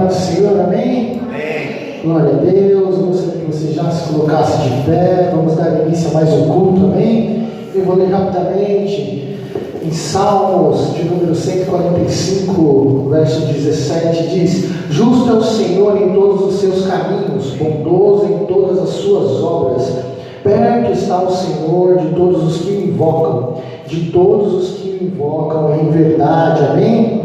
paz do Senhor, amém? Amém. Glória a Deus. Eu gostaria que você já se colocasse de pé. Vamos dar início a mais um culto, amém? Eu vou ler rapidamente em Salmos de número 145, verso 17, diz: Justo é o Senhor em todos os seus caminhos, bondoso em todas as suas obras. Perto está o Senhor de todos os que o invocam, de todos os que o invocam em verdade, amém?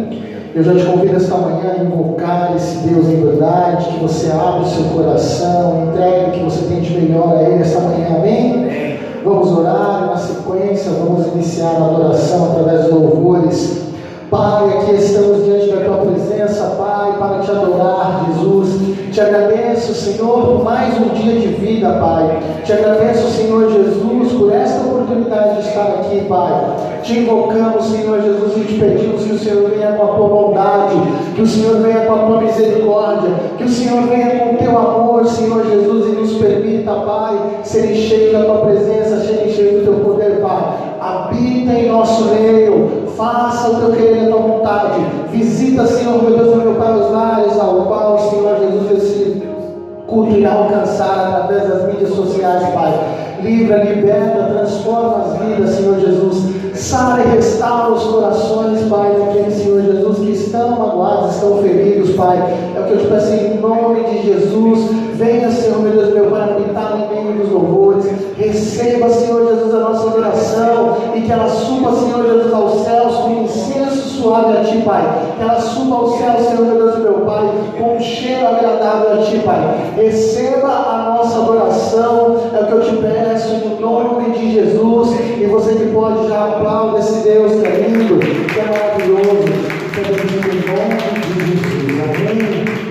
Eu já te convido esta manhã a invocar esse Deus em verdade, que você abra o seu coração, entregue o que você tem de melhor a Ele esta manhã, amém? Vamos orar, na sequência vamos iniciar a adoração através dos louvores. Pai, aqui estamos diante da Tua presença, Pai, para Te adorar, Jesus. Te agradeço, Senhor, por mais um dia de vida, Pai. Te agradeço, Senhor Jesus, por esta oportunidade de estar aqui, Pai. Te invocamos, Senhor Jesus, e te pedimos que o Senhor venha com a Tua bondade, que o Senhor venha com a Tua misericórdia, que o Senhor venha com o Teu amor, Senhor Jesus, e nos permita, Pai, serem cheios da Tua presença, serem cheios do Teu poder, Pai. Habita em nosso meio, faça o Teu querer e a Tua vontade. Visita, Senhor, meu Deus, meu Pai, os lares ao qual, Senhor Jesus, esse culto irá alcançar através das mídias sociais, Pai. Livra, liberta, transforma as vidas, Senhor Jesus. Sara e restaura os corações, Pai, daqueles, Senhor Jesus, que estão magoados, estão feridos, Pai. É o que eu te peço em nome de Jesus. Venha, Senhor, meu Deus, meu Pai, habitar no meio dos louvores. Receba, Senhor Jesus, a nossa oração e que ela suba, Senhor Jesus, aos céus com incenso suave a Ti, Pai. Que ela suba aos céus, Senhor, meu Deus, meu Pai, com um cheiro agradável a Ti, Pai. Receba a nossa adoração, é o que eu te peço, em nome de Jesus. E você que pode já aplaudir esse Deus que é lindo, que é maravilhoso, que é bendito em nome de Jesus. Amém.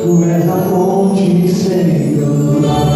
Tu és a fonte, Senhor.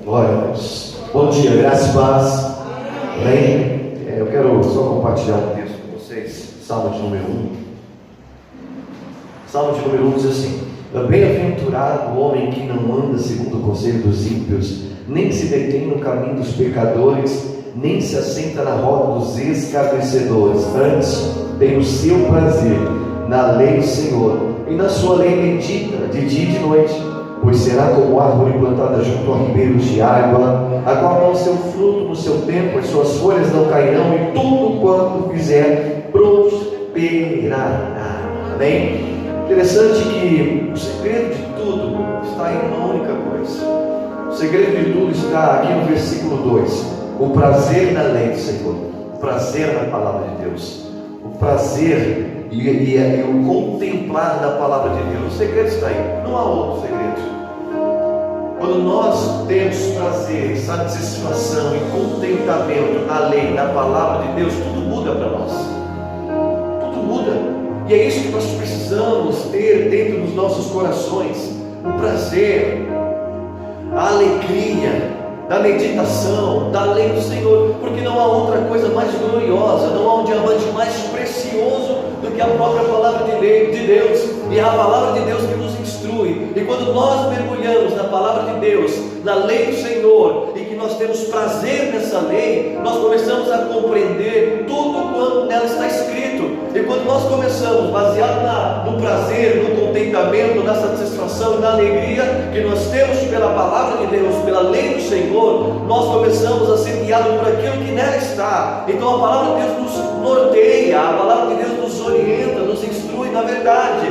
Glória a Deus. Bom dia, graça e paz. Amém? Eu quero só compartilhar um texto com vocês. Salmo de número 1. Salmo de número 1 diz assim: bem-aventurado o homem que não anda segundo o conselho dos ímpios, nem se detém no caminho dos pecadores, nem se assenta na roda dos escarnecedores. Antes tem o seu prazer na lei do Senhor, e na sua lei medita de dia e de noite. Pois será como árvore plantada junto a ribeiros de água, a qual dá o seu fruto no seu tempo, as suas folhas não cairão, e tudo quanto fizer prosperará. Amém? Interessante que o segredo de tudo está em uma única coisa. O segredo de tudo está aqui no versículo 2: o prazer na lei do Senhor, o prazer na palavra de Deus, o prazer e o contemplar da palavra de Deus. O segredo está aí, não há outro segredo. Quando nós temos prazer, satisfação e contentamento na lei, na palavra de Deus, tudo muda para nós. Tudo muda. E é isso que nós precisamos ter dentro dos nossos corações: o prazer, a alegria da meditação, da lei do Senhor, porque não há outra coisa mais gloriosa, não há um diamante mais precioso do que a própria palavra de Deus, e é a palavra de Deus que nos instrui. E quando nós mergulhamos na palavra de Deus, na lei do Senhor, e que nós temos prazer nessa lei, nós começamos a compreender tudo quanto nela está escrito. E quando nós começamos, baseado no prazer, no contentamento, na satisfação e na alegria que nós temos pela palavra de Deus, pela lei do Senhor, nós começamos a ser guiados por aquilo que nela está. Então a palavra de Deus nos norteia, a palavra de Deus nos orienta, nos instrui na verdade.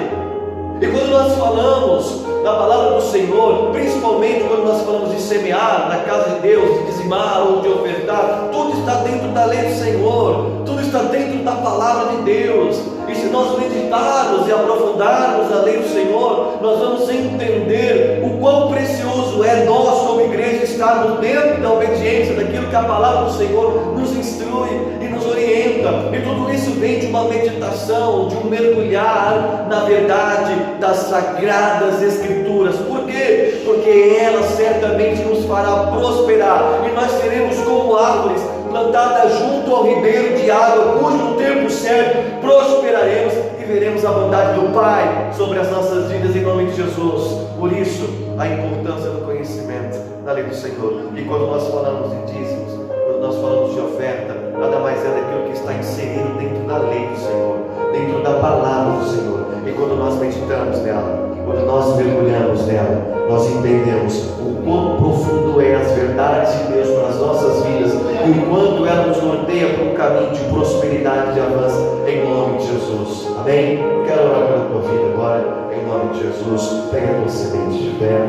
E quando nós falamos da palavra do Senhor, principalmente quando nós falamos de semear na casa de Deus, de dizimar ou de ofertar, tudo está dentro da lei do Senhor, tudo está dentro da palavra de Deus. E se nós meditarmos e aprofundarmos a lei do Senhor, nós vamos entender o quão precioso é nós como igreja estarmos dentro da obediência daquilo que a palavra do Senhor nos instrui e nos orienta. E tudo isso vem de uma meditação, de um mergulhar na verdade das sagradas Escrituras. Por quê? Porque ela certamente nos fará prosperar, e nós seremos como árvores plantadas junto ao ribeiro de água, cujo no tempo certo prosperaremos e veremos a bondade do Pai sobre as nossas vidas, em nome de Jesus. Por isso, a importância do conhecimento da lei do Senhor. E quando nós falamos de dízimos, quando nós falamos de oferta, nada mais é daquilo que está inserido dentro da lei do Senhor, dentro da palavra do Senhor. E quando nós meditamos nela, quando nós mergulhamos nela, nós entendemos o quão profundo é as verdades de Deus para as nossas vidas, e o quanto ela nos norteia para um caminho de prosperidade e de avanço, em nome de Jesus. Amém? Eu quero orar pela tua vida agora, em nome de Jesus. Pega a tua semente de fé,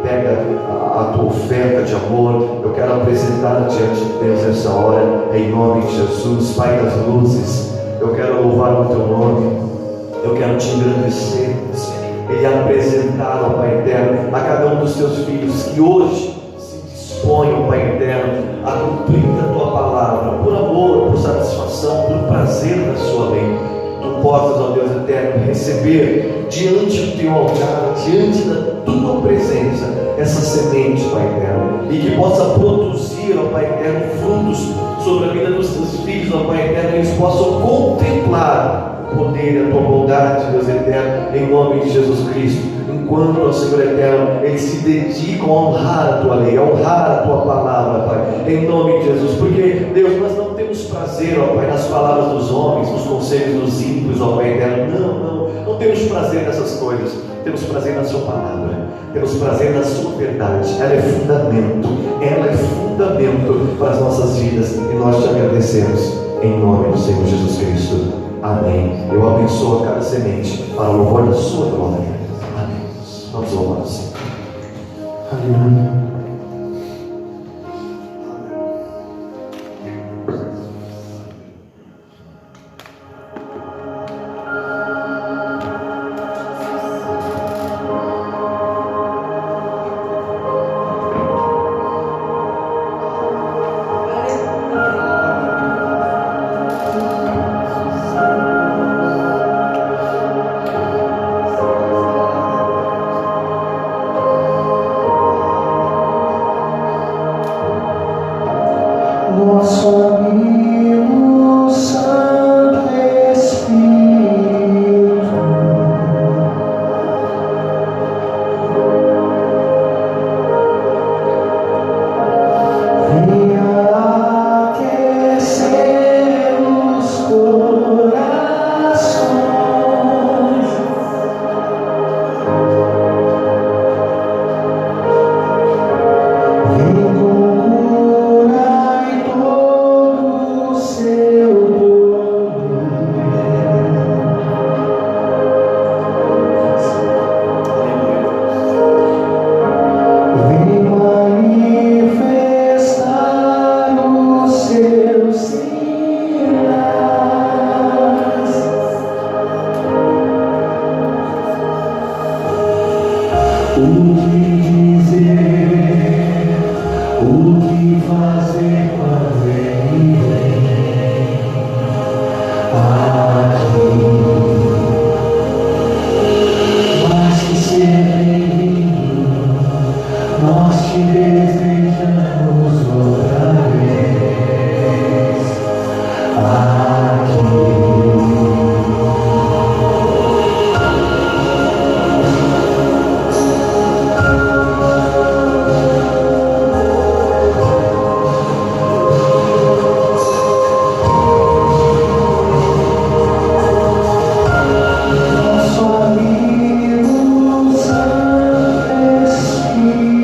pega a tua oferta de amor. Eu quero apresentar diante de Deus essa hora, em nome de Jesus. Pai das luzes, eu quero louvar o teu nome, eu quero te engrandecer e apresentar, ó Pai eterno, a cada um dos teus filhos que hoje se dispõem, ó Pai eterno, a cumprir a tua palavra, por amor, por satisfação, por prazer na sua lei. Tu possas, ó Deus eterno, receber diante do teu altar, diante da tua presença, essa semente, Pai eterno, e que possa produzir, ó Pai eterno, frutos sobre a vida dos teus filhos, ó Pai eterno, e eles possam contemplar o poder e a tua bondade, Deus eterno, em nome de Jesus Cristo. Enquanto, ó Senhor eterno, eles se dedicam a honrar a tua lei, a honrar a tua palavra, Pai, em nome de Jesus. Porque, Deus, nós não temos prazer, ó Pai, nas palavras dos homens, nos conselhos dos ímpios, ó Pai eterno. Não temos prazer nessas coisas. Temos prazer na sua palavra, temos prazer na sua verdade. Ela é fundamento para as nossas vidas, e nós te agradecemos em nome do Senhor Jesus Cristo. Amém. Eu abençoo a cada semente para o louvor da sua glória. Amém. Vamos louvar o Senhor. Aleluia. nós te desejamos outra vez aqui. Nosso amigo Santo Espírito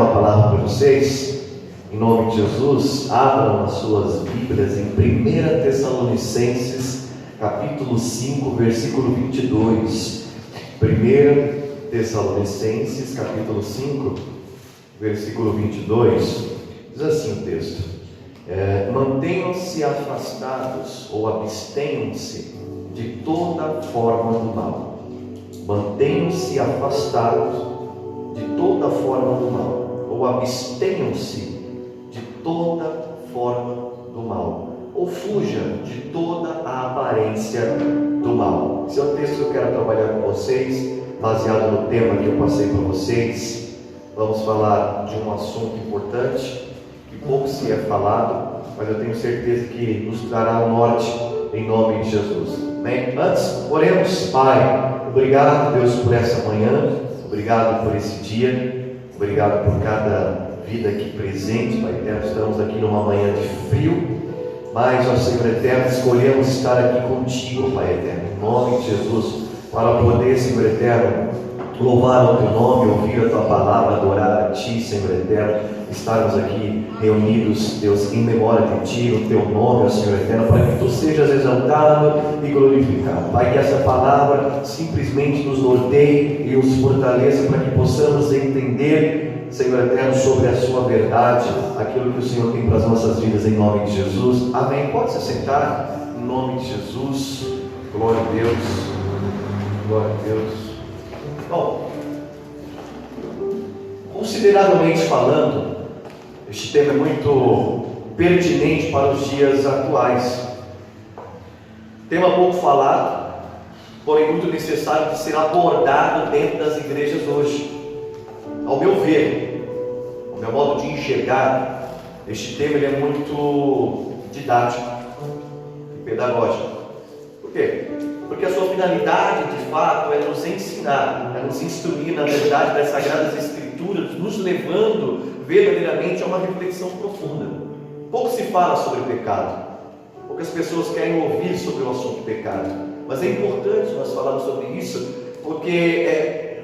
uma palavra para vocês, em nome de Jesus. Abram as suas Bíblias em 1 Tessalonicenses, capítulo 5, versículo 22. 1 Tessalonicenses, capítulo 5, versículo 22. Diz assim o texto: mantenham-se afastados ou abstenham-se de toda forma do mal. Mantenham-se afastados de toda forma do mal, ou abstenham-se de toda forma do mal, ou fuja de toda a aparência do mal. Esse é o texto que eu quero trabalhar com vocês, baseado no tema que eu passei para vocês. Vamos falar de um assunto importante, que pouco se é falado, mas eu tenho certeza que nos trará o norte, em nome de Jesus. Bem, antes, oremos. Pai, obrigado, Deus, por essa manhã. Obrigado por esse dia, obrigado por cada vida aqui presente, Pai eterno. Estamos aqui numa manhã de frio, mas, ó Senhor eterno, escolhemos estar aqui contigo, Pai eterno, em nome de Jesus, para poder, Senhor eterno, louvar o teu nome, ouvir a tua palavra, adorar a ti, Senhor eterno, estarmos aqui reunidos, Deus, em memória de ti, no teu nome, ó Senhor eterno, para que tu sejas exaltado e glorificado. Pai, que essa palavra simplesmente nos norteie e nos fortaleça para que possamos entender, Senhor eterno, sobre a sua verdade, aquilo que o Senhor tem para as nossas vidas, em nome de Jesus. Amém. Pode se sentar, em nome de Jesus. Glória a Deus. Glória a Deus. Bom, consideravelmente falando, este tema é muito pertinente para os dias atuais. Tema pouco falado, porém muito necessário de ser abordado dentro das igrejas hoje. Ao meu ver, ao meu modo de enxergar, este tema ele é muito didático e pedagógico. Por quê? Porque a sua finalidade, de fato, é nos ensinar, é nos instruir na verdade das Sagradas Escrituras, nos levando verdadeiramente a uma reflexão profunda. Pouco se fala sobre o pecado, poucas pessoas querem ouvir sobre o assunto pecado, mas é importante nós falarmos sobre isso, porque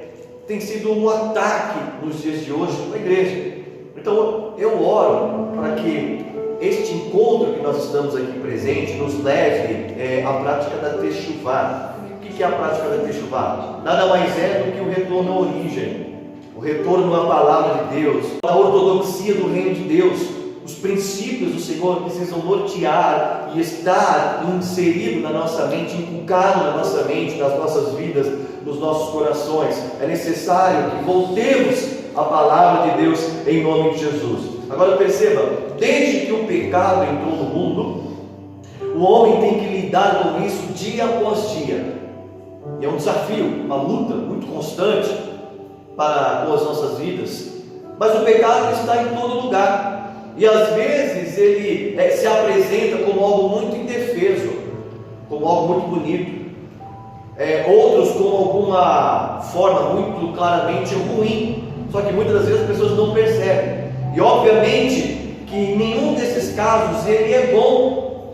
tem sido um ataque nos dias de hoje na igreja. Então eu oro para que este encontro que nós estamos aqui presente nos leve à prática da Teshuvá. O que é a prática da Teshuvá? Nada mais é do que o retorno à origem, o retorno à palavra de Deus, à ortodoxia do reino de Deus. Os princípios do Senhor precisam nortear e estar inserido na nossa mente, inculcado na nossa mente, nas nossas vidas, nos nossos corações. É necessário que voltemos à palavra de Deus em nome de Jesus. Agora perceba, desde que o pecado entrou no mundo, o homem tem que lidar com isso dia após dia. E é um desafio, uma luta muito constante com as nossas vidas. Mas o pecado está em todo lugar. E às vezes ele se apresenta como algo muito indefeso, como algo muito bonito. Outros como alguma forma muito claramente ruim. Só que muitas das vezes as pessoas não percebem. E obviamente que nenhum desses casos ele é bom.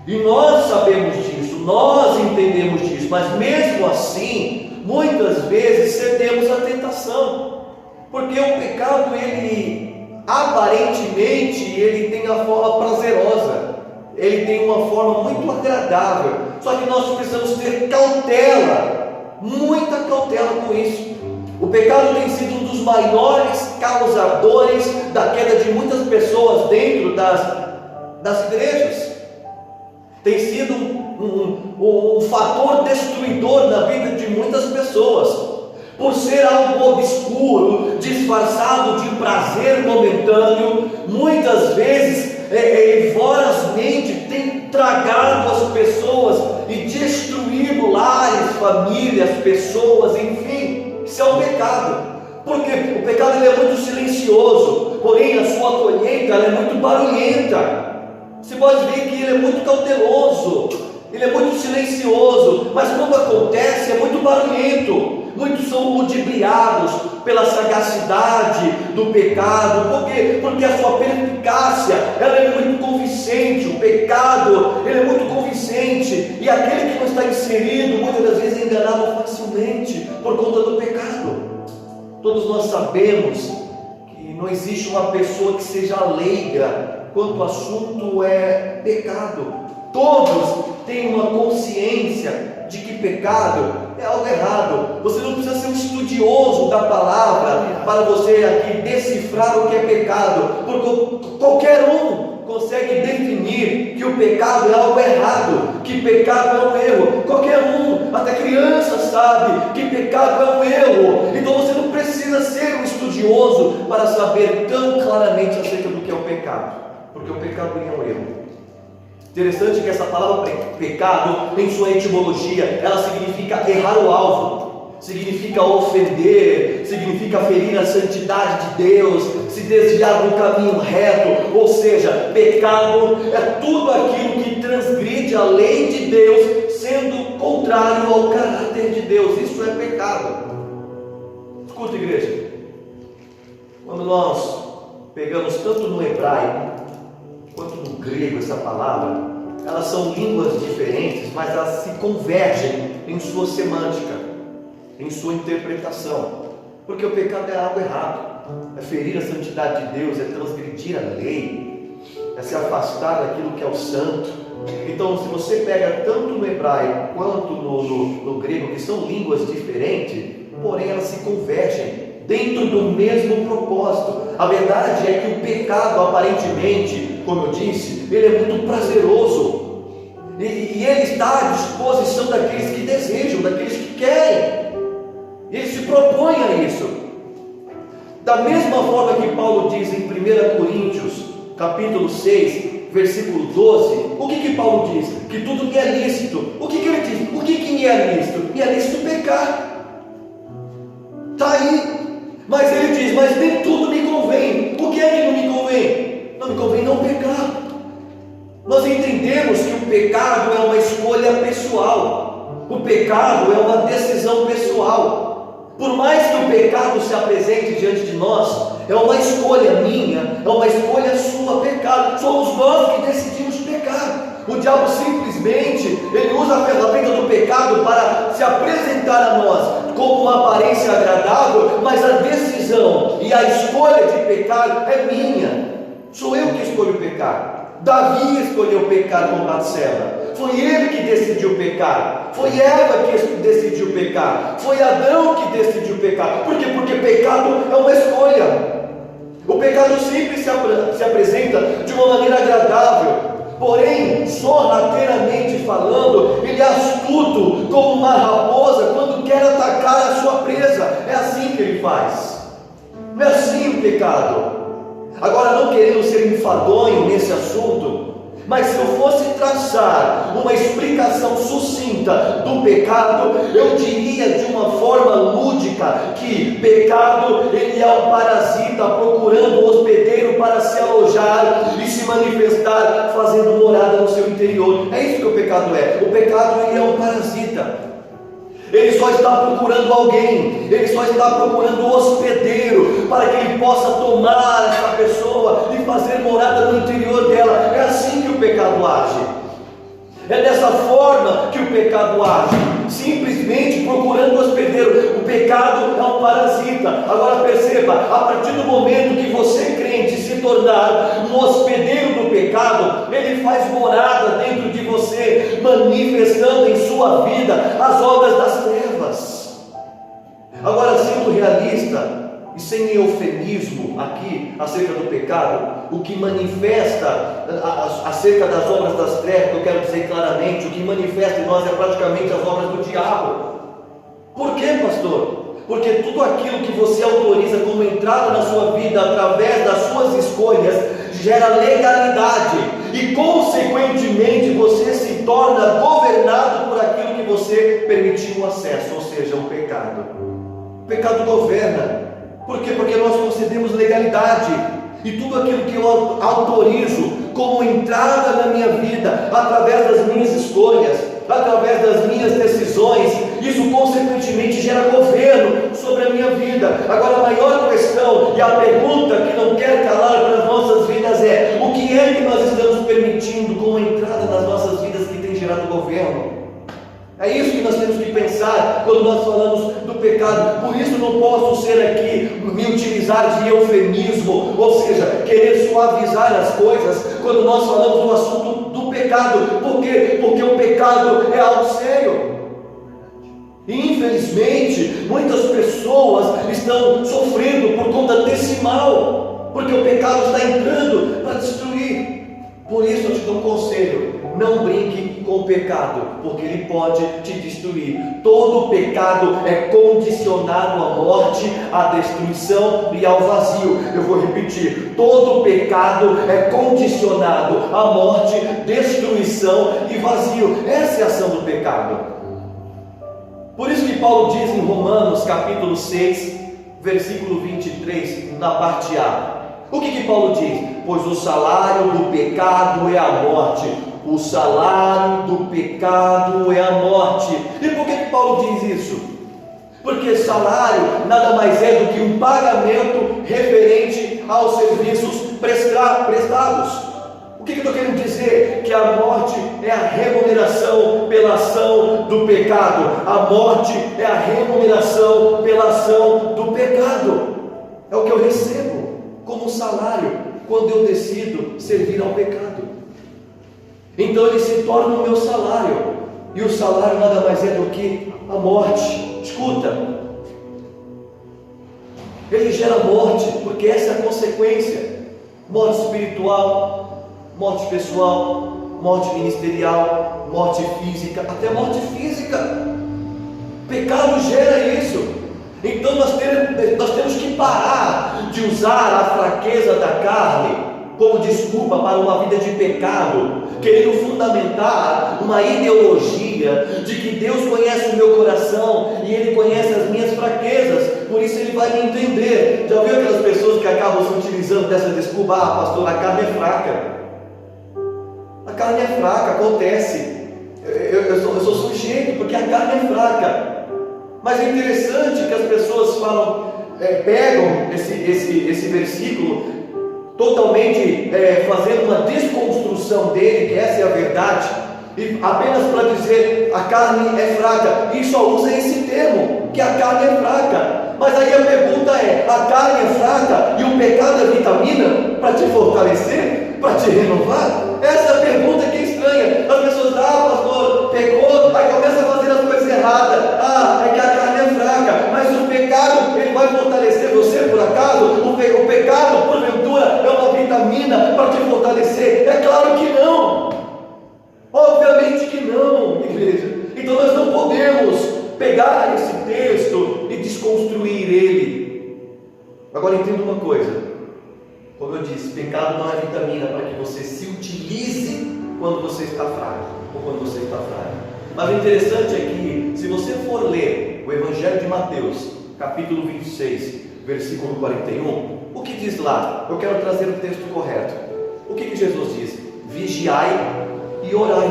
E nós sabemos disso, nós entendemos disso, mas mesmo assim, muitas vezes cedemos à tentação. Porque o pecado, ele aparentemente, ele tem a forma prazerosa, ele tem uma forma muito agradável. Só que nós precisamos ter cautela, muita cautela com isso. O pecado tem sido um dos maiores causadores da queda de muitas pessoas dentro das igrejas. Tem sido um fator destruidor na vida de muitas pessoas. Por ser algo obscuro, disfarçado de prazer momentâneo, muitas vezes vorazmente tem tragado as pessoas e destruído lares, famílias, pessoas, enfim. Isso é um pecado, porque o pecado ele é muito silencioso, porém a sua colheita ela é muito barulhenta. Você pode ver que ele é muito cauteloso, ele é muito silencioso, mas quando acontece é muito barulhento. Muitos são ludibriados pela sagacidade do pecado. Por quê? Porque a sua perspicácia ela é muito convincente. O pecado ele é muito convincente. E aquele que não está inserido, muitas das vezes é enganado facilmente por conta do pecado. Todos nós sabemos que não existe uma pessoa que seja leiga quanto o assunto é pecado. Todos têm uma consciência de que pecado é algo errado. Você não precisa ser um estudioso da palavra para você aqui decifrar o que é pecado, porque qualquer um consegue definir que o pecado é algo errado, que pecado é um erro. Qualquer um, até criança, sabe que pecado é um erro. Então você não precisa ser um estudioso para saber tão claramente acerca do que é o pecado, porque o pecado é um erro. Interessante que essa palavra pecado, em sua etimologia, ela significa errar o alvo, significa ofender, significa ferir a santidade de Deus, se desviar do caminho reto. Ou seja, pecado é tudo aquilo que transgride a lei de Deus, sendo contrário ao caráter de Deus. Isso é pecado. Escuta, igreja, quando nós pegamos tanto no hebraico quanto no grego essa palavra, elas são línguas diferentes, mas elas se convergem em sua semântica, em sua interpretação, porque o pecado é algo errado, é ferir a santidade de Deus, é transgredir a lei, é se afastar daquilo que é o santo. Então, se você pega tanto no hebraico quanto no grego, que são línguas diferentes, porém elas se convergem dentro do mesmo propósito. A verdade é que o pecado, aparentemente, como eu disse, ele é muito prazeroso, e ele está à disposição daqueles que desejam, daqueles que querem. Ele se propõe a isso. Da mesma forma que Paulo diz em 1 Coríntios, capítulo 6, versículo 12, o que Paulo diz? Que tudo me é lícito. O que ele diz? O que me é lícito? Me é lícito pecar. Está aí. Mas ele diz, mas nem tudo me convém. O que é que não me convém? Não me convém não pecar. Nós entendemos que o pecado é uma escolha pessoal. O pecado é uma decisão pessoal. Por mais que o pecado se apresente diante de nós, é uma escolha minha, é uma escolha sua, pecado. Somos nós que decidimos pecar. O diabo simplesmente, ele usa a ferramenta do pecado para se apresentar a nós como uma aparência agradável, mas a decisão e a escolha de pecar é minha. Sou eu que escolho pecar. Davi escolheu pecar com Batseba. Foi ele que decidiu pecar. Foi Eva que decidiu pecar. Foi Adão que decidiu pecar. Por quê? Porque pecado é uma escolha. O pecado sempre se apresenta de uma maneira agradável. Porém, sorrateiramente falando, ele é astuto como uma raposa quando quer atacar a sua presa. É assim que ele faz. Não é assim o pecado. Agora, não querendo ser enfadonho nesse assunto, mas se eu fosse traçar uma explicação sucinta do pecado, eu diria de uma forma lúdica que pecado, ele é um parasita procurando um hospedeiro para se alojar e se manifestar, fazendo morada no seu interior. É isso que o pecado é. O pecado, ele é um parasita. Ele só está procurando alguém, ele só está procurando um hospedeiro para que ele possa tomar essa pessoa e fazer morada no interior dela. É assim que o pecado age. É dessa forma que o pecado age, simplesmente procurando um hospedeiro. O pecado é um parasita. Agora perceba, a partir do momento que você, crente, se tornar um hospedeiro do pecado, ele faz morada dentro de você, manifestando em sua vida as obras das trevas. Agora, sendo realista e sem eufemismo aqui acerca do pecado, o que manifesta acerca das obras das trevas, eu quero dizer claramente, o que manifesta em nós é praticamente as obras do diabo. Por quê, pastor? Porque tudo aquilo que você autoriza como entrada na sua vida através das suas escolhas gera legalidade e, consequentemente, você se torna governado por aquilo que você permitiu o acesso, ou seja, o pecado. O pecado governa. Por quê? Porque nós concedemos legalidade, e tudo aquilo que eu autorizo como entrada na minha vida, através das minhas escolhas, através das minhas decisões, isso consequentemente gera governo sobre a minha vida. Agora, a maior questão e a pergunta que não quer calar para as nossas vidas é: o que é que nós estamos permitindo como entrada nas nossas vidas que tem gerado governo? É isso que nós temos que pensar quando nós falamos do pecado. Por isso não posso ser aqui, me utilizar de eufemismo, ou seja, querer suavizar as coisas quando nós falamos do assunto do pecado. Por quê? Porque o pecado é algo sério. E infelizmente, muitas pessoas estão sofrendo por conta desse mal, porque o pecado está entrando para destruir. Por isso eu te dou um conselho: não brinque com o pecado, porque ele pode te destruir. Todo pecado é condicionado à morte, à destruição e ao vazio. Eu vou repetir: todo pecado é condicionado à morte, destruição e vazio. Essa é a ação do pecado. Por isso que Paulo diz em Romanos capítulo 6, versículo 23, na parte A. O que Paulo diz? Pois o salário do pecado é a morte. O salário do pecado é a morte. E por que Paulo diz isso? Porque salário nada mais é do que um pagamento referente aos serviços prestados. O que eu estou querendo dizer? Que a morte é a remuneração pela ação do pecado. A morte é a remuneração pela ação do pecado. É o que eu recebo como salário quando eu decido servir ao pecado. Então ele se torna o meu salário, e o salário nada mais é do que a morte. Escuta, ele gera morte, porque essa é a consequência: morte espiritual, morte pessoal, morte ministerial, morte física, até morte física. Pecado gera isso. Então nós temos que parar de usar a fraqueza da carne como desculpa para uma vida de pecado, querendo fundamentar uma ideologia de que Deus conhece o meu coração e Ele conhece as minhas fraquezas, por isso Ele vai me entender. Já viu aquelas pessoas que acabam se utilizando dessa desculpa? Ah, pastor, a carne é fraca. A carne é fraca, acontece. Eu sou sujeito porque a carne é fraca. Mas é interessante que as pessoas falam, pegam esse versículo totalmente fazendo uma desconstrução dele, que essa é a verdade, e apenas para dizer a carne é fraca, e só usa esse termo, que a carne é fraca. Mas aí a pergunta é: a carne é fraca e o pecado é vitamina para te fortalecer, para te renovar? Essa é a pergunta que é estranha. As pessoas, pastor, pecou, aí começa a fazer as coisas erradas. É que a carne é fraca, mas o pecado, ele vai fortalecer você por acaso? O pecado, porventura, é uma vitamina para te fortalecer? É claro que não. Obviamente que não, igreja. Então nós não podemos pegar esse texto e desconstruir ele. Agora entenda uma coisa: como eu disse, pecado não é vitamina para que você se utilize quando você está fraco ou quando você está fraco. Mas o interessante é que, se você for ler o Evangelho de Mateus, capítulo 26, versículo 41, o que diz lá? Eu quero trazer o texto correto. O que Jesus diz? Vigiai e orai,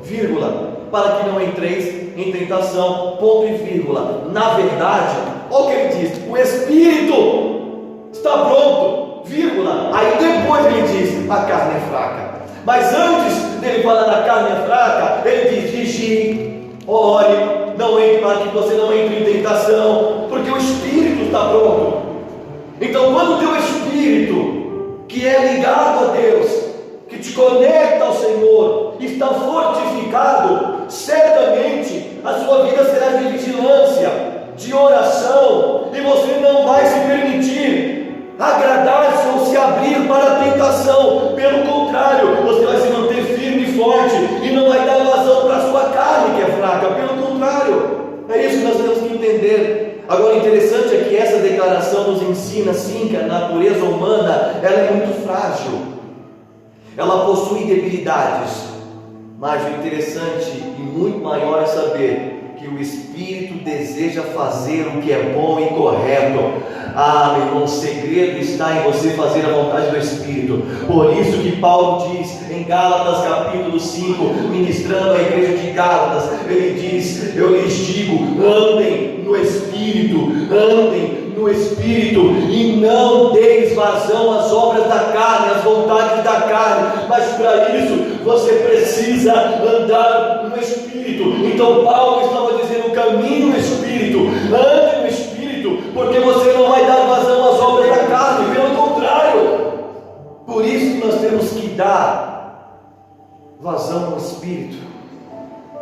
vírgula, para que não entreis em tentação, ponto e vírgula. Na verdade, olha o que ele diz: o Espírito está pronto, vírgula. Aí depois ele diz: a carne é fraca. Mas antes dele falar da carne é fraca, ele diz: vigie, ore, não entre, para que você não entre em tentação, porque o Espírito está pronto. Então, quando o teu Espírito, que é ligado a Deus, que te conecta ao Senhor, está fortificado, certamente a sua vida será de vigilância, de oração, e você não vai se permitir agradar-se ou se abrir para a tentação. Pelo contrário, você vai se manter firme e forte e não vai dar vazão para a sua carne que é fraca. Pelo contrário, é isso que nós temos que entender. Agora, o interessante é que essa declaração nos ensina sim que a natureza humana, ela é muito frágil, ela possui debilidades, mas o interessante e muito maior é saber que o Espírito deseja fazer o que é bom e correto. Meu irmão, o segredo está em você fazer a vontade do Espírito. Por isso que Paulo diz em Gálatas capítulo 5, ministrando a igreja de Gálatas, ele diz: eu lhes digo, andem no Espírito, andem no Espírito, e não deis vazão às obras da carne, às vontades da carne, mas para isso você precisa andar no Espírito. Então Paulo estava dizendo: caminhe no Espírito, ande no Espírito, porque você não vai dar vazão às obras da carne, pelo contrário. Por isso nós temos que dar vazão ao Espírito.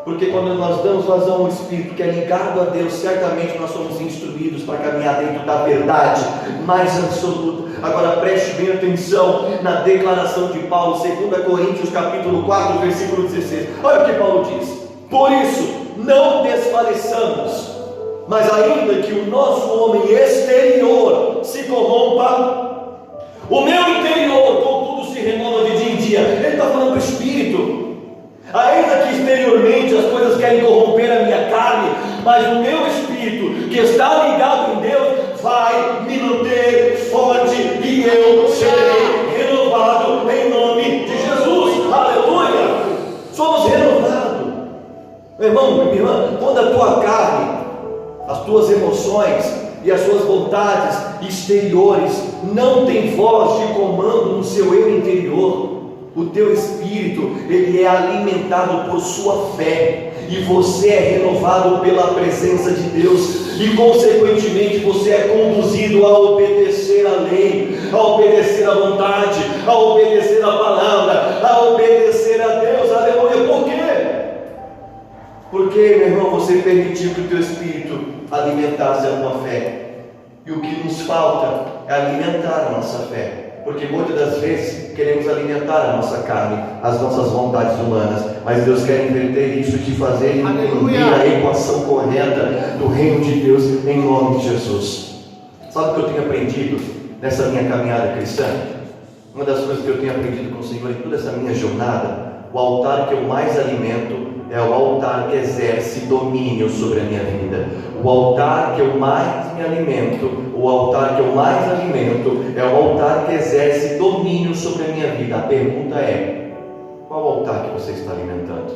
Porque quando nós damos vazão ao Espírito que é ligado a Deus, certamente nós somos instruídos para caminhar dentro da verdade mais absoluta. Agora preste bem atenção na declaração de Paulo, 2 Coríntios capítulo 4, versículo 16. Olha o que Paulo diz: por isso não desfaleçamos, mas ainda que o nosso homem exterior se corrompa, o meu interior contudo se renova de dia em dia. Ele está falando do Espírito. Ainda que exteriormente as coisas querem corromper a minha carne, mas o meu espírito, que está ligado em Deus, vai me manter forte, e eu serei renovado em nome de Jesus. Aleluia! Somos renovados. Meu irmão, minha irmã, quando a tua carne, as tuas emoções e as suas vontades exteriores não têm voz de comando no seu eu interior, o teu espírito, ele é alimentado por sua fé, e você é renovado pela presença de Deus, e consequentemente você é conduzido a obedecer a lei, a obedecer a vontade, a obedecer a palavra, a obedecer a Deus. Aleluia! Por quê? Porque, meu irmão, você permitiu que o teu espírito alimentasse a tua fé, e o que nos falta é alimentar a nossa fé. Porque muitas das vezes queremos alimentar a nossa carne, as nossas vontades humanas, mas Deus quer inverter isso e te fazer entender a equação correta do reino de Deus em nome de Jesus. Sabe o que eu tenho aprendido nessa minha caminhada cristã? Uma das coisas que eu tenho aprendido com o Senhor em toda essa minha jornada: o altar que eu mais alimento é o altar que exerce domínio sobre a minha vida. O altar que eu mais me alimento, o altar que eu mais alimento é o altar que exerce domínio sobre a minha vida. A pergunta é: qual altar que você está alimentando?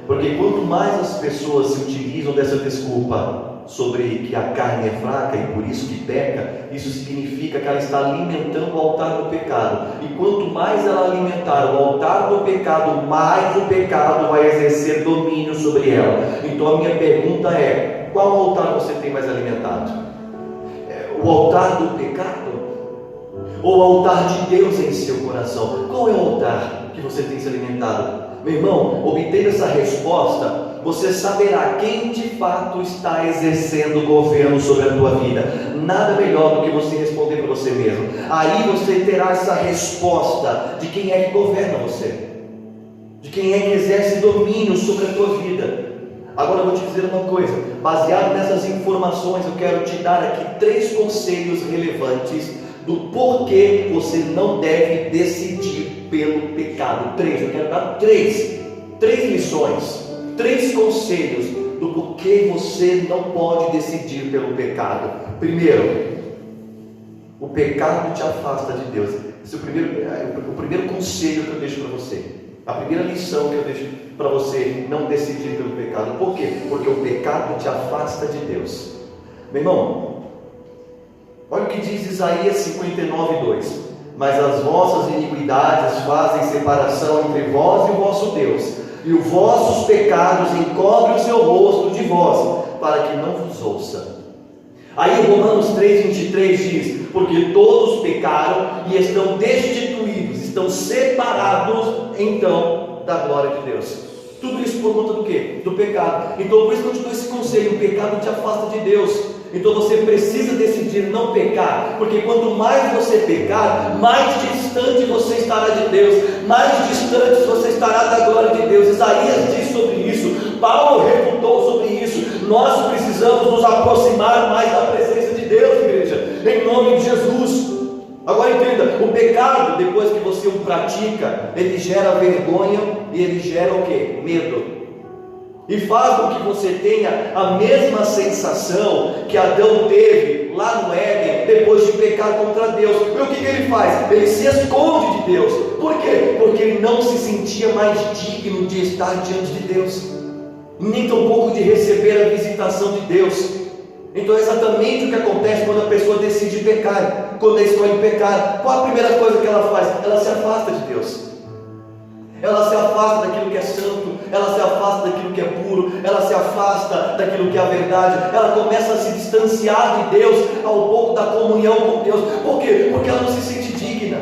Porque quanto mais as pessoas se utilizam dessa desculpa sobre que a carne é fraca e por isso que peca, isso significa que ela está alimentando o altar do pecado. E quanto mais ela alimentar o altar do pecado, mais o pecado vai exercer domínio sobre ela. Então a minha pergunta é: qual altar você tem mais alimentado? O altar do pecado? Ou o altar de Deus em seu coração? Qual é o altar que você tem se alimentado? Meu irmão, obtendo essa resposta, você saberá quem de fato está exercendo o governo sobre a tua vida. Nada melhor do que você responder para você mesmo. Aí você terá essa resposta de quem é que governa você, de quem é que exerce domínio sobre a tua vida. Agora eu vou te dizer uma coisa: baseado nessas informações, eu quero te dar aqui 3 conselhos relevantes do porquê você não deve decidir pelo pecado. 3, eu quero dar 3 lições, 3 conselhos do porquê você não pode decidir pelo pecado. Primeiro, o pecado te afasta de Deus. Esse é o primeiro conselho que eu deixo para você. A primeira lição que eu deixo para você não decidir pelo pecado. Por quê? Porque o pecado te afasta de Deus. Meu irmão, olha o que diz Isaías 59:2: mas as vossas iniquidades fazem separação entre vós e o vosso Deus, e os vossos pecados encobrem o seu rosto de vós, para que não vos ouça. Aí Romanos 3:23 diz: porque todos pecaram e estão destituídos, estão separados então da glória de Deus. Tudo isso por conta do quê? Do pecado. Então por isso que eu te dou esse conselho: o pecado te afasta de Deus. Então você precisa decidir não pecar, porque quanto mais você pecar, mais distante você estará de Deus, mais distante você estará da glória de Deus. Isaías diz sobre isso, Paulo refutou sobre isso. Nós precisamos nos aproximar mais da presença de Deus, igreja, em nome de Jesus. Agora entenda, o pecado, depois que você o pratica, ele gera vergonha e ele gera o quê? Medo. E faz com que você tenha a mesma sensação que Adão teve lá no Éden, depois de pecar contra Deus. E o que ele faz? Ele se esconde de Deus. Por quê? Porque ele não se sentia mais digno de estar diante de Deus, nem tampouco de receber a visitação de Deus. Então é exatamente o que acontece quando a pessoa decide pecar, quando ela escolhe pecar. Qual a primeira coisa que ela faz? Ela se afasta de Deus. Ela se afasta daquilo que é santo, ela se afasta daquilo que é puro, ela se afasta daquilo que é a verdade, ela começa a se distanciar de Deus ao ponto da comunhão com Deus. Por quê? Porque ela não se sente digna,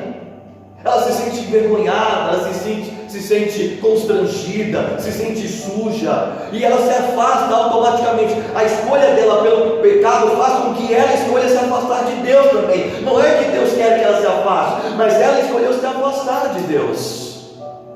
ela se sente envergonhada, ela se sente constrangida, se sente suja, e ela se afasta automaticamente. A escolha dela pelo pecado faz com que ela escolha se afastar de Deus também. Não é que Deus quer que ela se afaste, mas ela escolheu se afastar de Deus.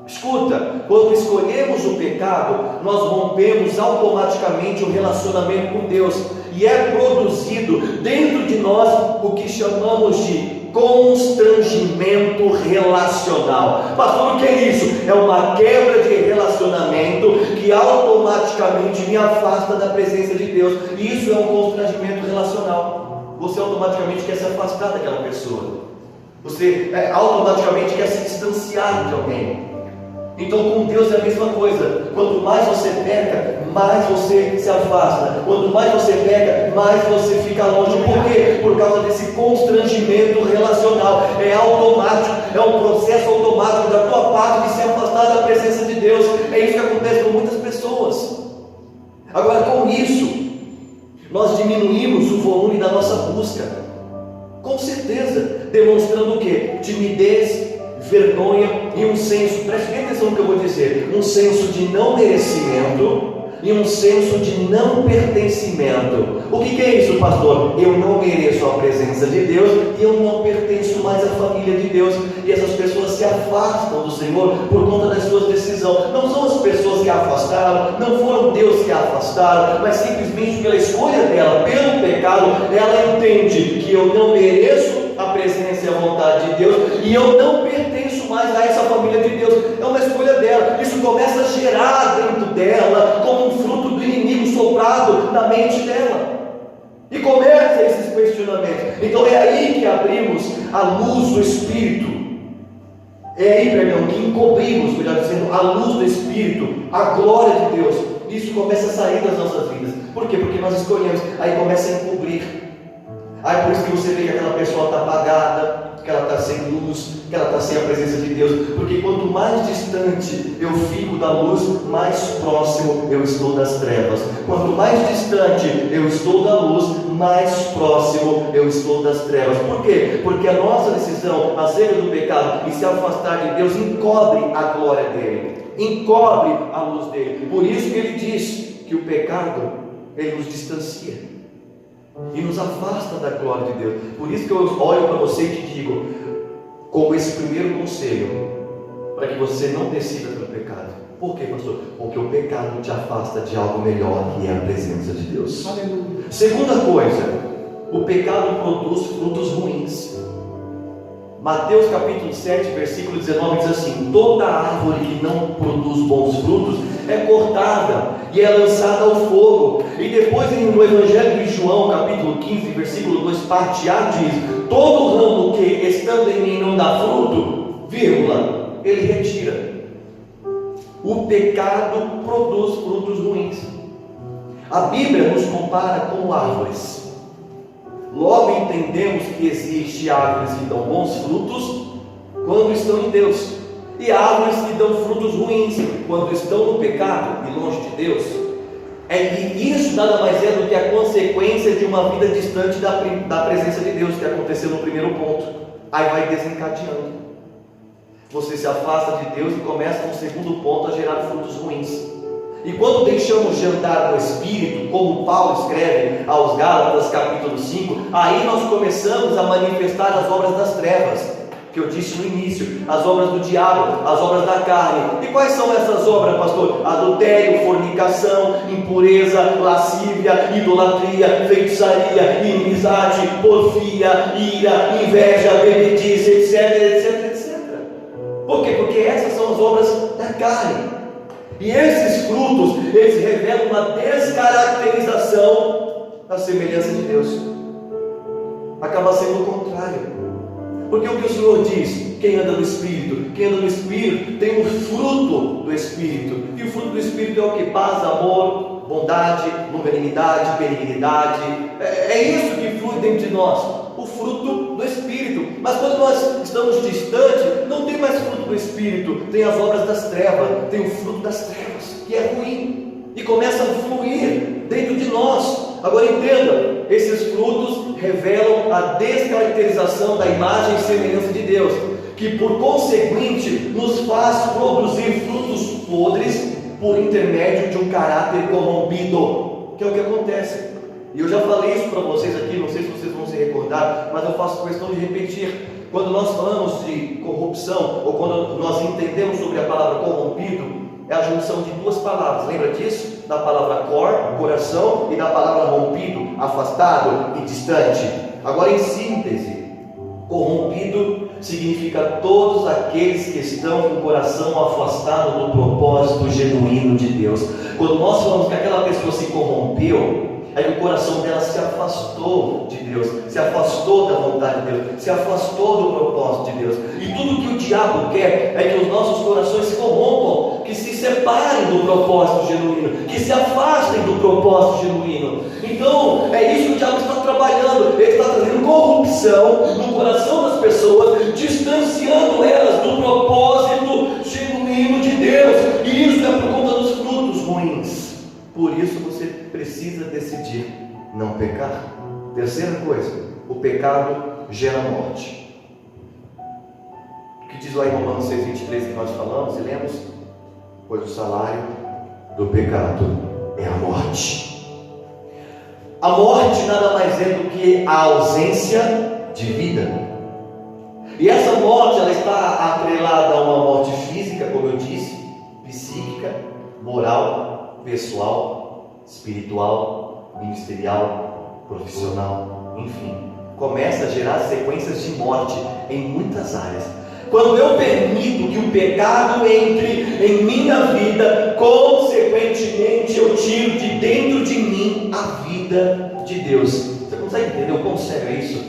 Escuta, quando escolhemos o pecado, nós rompemos automaticamente o relacionamento com Deus, e é produzido dentro de nós o que chamamos de constrangimento relacional. Pastor, o que é isso? É uma quebra de relacionamento que automaticamente me afasta da presença de Deus. E isso é um constrangimento relacional. Você automaticamente quer se afastar daquela pessoa, você automaticamente quer se distanciar de alguém. Então com Deus é a mesma coisa. Quanto mais você peca, mais você se afasta. Quanto mais você peca, mais você fica longe. Por quê? Por causa desse constrangimento relacional. É automático, é um processo automático da tua parte de se afastar da presença de Deus. É isso que acontece com muitas pessoas. Agora, com isso, nós diminuímos o volume da nossa busca, com certeza, demonstrando o quê? Timidez, vergonha e um senso, preste bem atenção no que eu vou dizer, um senso de não merecimento e um senso de não pertencimento. O que é isso, pastor? Eu não mereço a presença de Deus e eu não pertenço mais à família de Deus. E essas pessoas se afastam do Senhor por conta das suas decisões. Não são as pessoas que a afastaram, não foram Deus que a afastaram, mas simplesmente pela escolha dela, pelo pecado, ela entende que eu não mereço a presença e a vontade de Deus, e eu não pertenço mais a essa família de Deus. É uma escolha dela. Isso começa a gerar dentro dela como um fruto do inimigo soprado na mente dela, e começa esses questionamentos. Então é aí que abrimos a luz do Espírito, que encobrimos, melhor dizendo, a luz do Espírito, a glória de Deus. Isso começa a sair das nossas vidas. Por quê? Porque nós escolhemos, aí começa a encobrir. Aí por isso que você vê que aquela pessoa está apagada, que ela está sem luz, que ela está sem a presença de Deus. Porque quanto mais distante eu fico da luz, mais próximo eu estou das trevas. Quanto mais distante eu estou da luz, mais próximo eu estou das trevas. Por quê? Porque a nossa decisão acerca do pecado e se afastar de Deus encobre a glória dele, encobre a luz dele. Por isso que ele diz que o pecado, ele nos distancia e nos afasta da glória de Deus. Por isso que eu olho para você e te digo, como esse primeiro conselho, para que você não decida pelo pecado. Por quê, pastor? Porque o pecado te afasta de algo melhor, que é a presença de Deus. Aleluia. Segunda coisa, o pecado produz frutos ruins. Mateus capítulo 7, versículo 19 diz assim: toda árvore que não produz bons frutos é cortada e é lançada ao fogo. E depois no Evangelho de João capítulo 15, versículo 2, parte A, diz: todo ramo que estando em mim não dá fruto, vírgula, ele retira. O pecado produz frutos ruins. A Bíblia nos compara com árvores. Logo entendemos que existe árvores que dão bons frutos quando estão em Deus, e árvores que dão frutos ruins quando estão no pecado e longe de Deus. E isso nada mais é do que a consequência de uma vida distante da presença de Deus, que aconteceu no primeiro ponto. Aí vai desencadeando. Você se afasta de Deus e começa no segundo ponto a gerar frutos ruins. E quando deixamos de andar no Espírito, como Paulo escreve aos Gálatas capítulo 5, aí nós começamos a manifestar as obras das trevas, que eu disse no início, as obras do diabo, as obras da carne. E quais são essas obras, pastor? Adultério, fornicação, impureza, lascívia, idolatria, feitiçaria, inimizade, porfia, ira, inveja, bebedice, etc, etc, etc. Por quê? Porque essas são as obras da carne. E esses frutos, eles revelam uma descaracterização da semelhança de Deus. Acaba sendo o contrário. Porque o que o Senhor diz? Quem anda no Espírito? Quem anda no Espírito tem o fruto do Espírito. E o fruto do Espírito é o que? Paz, amor, amor, bondade, longanimidade, benignidade. É isso que flui dentro de nós, o fruto do Espírito. Mas quando nós estamos distantes, não tem mais fruto do Espírito, tem as obras das trevas, tem o fruto das trevas, que é ruim, e começa a fluir dentro de nós. Agora entenda, esses frutos revelam a descaracterização da imagem e semelhança de Deus, que por conseguinte nos faz produzir frutos podres por intermédio de um caráter corrompido, que é o que acontece. E eu já falei isso para vocês aqui, não sei se vocês vão se recordar, mas eu faço questão de repetir. Quando nós falamos de corrupção, ou quando nós entendemos sobre a palavra corrompido, é a junção de duas palavras, lembra disso? Da palavra cor, coração, e da palavra rompido, afastado e distante. Agora, em síntese, corrompido significa todos aqueles que estão com o coração afastado do propósito genuíno de Deus. Quando nós falamos que aquela pessoa se corrompeu, aí o coração dela se afastou de Deus, se afastou da vontade de Deus, se afastou do propósito de Deus. E tudo que o diabo quer é que os nossos corações se corrompam, que se separem do propósito genuíno, que se afastem do propósito genuíno. Então é isso que o diabo está trabalhando. Ele está trazendo corrupção no coração das pessoas, distanciando elas do propósito genuíno de Deus. E isso é por conta dos frutos ruins. Por isso você precisa decidir não pecar. Terceira coisa, o pecado gera morte. O que diz lá em Romanos 6,23 que nós falamos e lemos? Pois o salário do pecado é a morte. A morte nada mais é do que a ausência de vida. E essa morte, ela está atrelada a uma morte física, como eu disse, psíquica, moral, pessoal, espiritual, ministerial, profissional, enfim. Começa a gerar sequências de morte em muitas áreas. Quando eu permito que o pecado entre em minha vida, consequentemente eu tiro de dentro de mim a vida de Deus. Você consegue entender o quão sério é isso?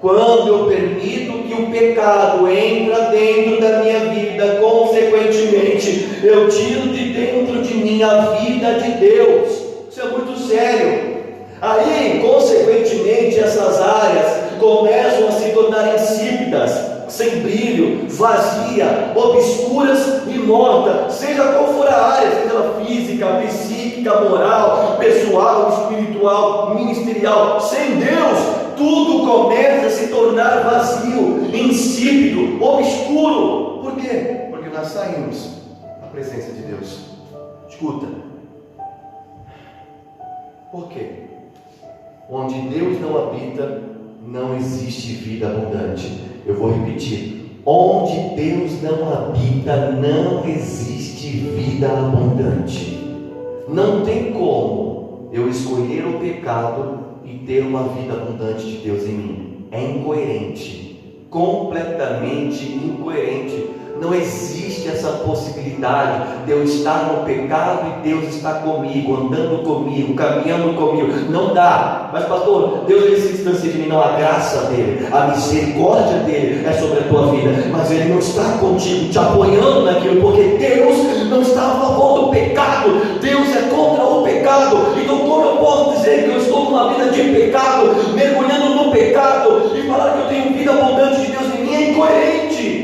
Quando eu permito que o pecado entra dentro da minha vida, consequentemente eu tiro de dentro de mim a vida de Deus. Isso é muito sério. Aí, consequentemente, essas áreas começam a se tornar insípidas, sem brilho, vazia, obscuras e morta, seja qual for a área, seja ela física, psíquica, moral, pessoal, espiritual, ministerial. Sem Deus, tudo começa a se tornar vazio, insípido, obscuro. Por quê? Porque nós saímos da presença de Deus. Escuta. Por quê? Onde Deus não habita, não existe vida abundante. Eu vou repetir: onde Deus não habita, não existe vida abundante. Não tem como eu escolher o pecado e ter uma vida abundante de Deus em mim. É incoerente, completamente incoerente. Não existe essa possibilidade de eu estar no pecado e Deus está comigo, andando comigo, caminhando comigo. Não dá. Mas pastor, Deus ele se distancia de mim. Não, a graça dele, a misericórdia dele é sobre a tua vida, mas ele não está contigo, te apoiando naquilo, porque Deus não está a favor do pecado. Deus é contra o pecado. Então como eu posso dizer que eu estou numa vida de pecado, mergulhando no pecado, e falar que eu tenho vida abundante de Deus em mim? É incoerente.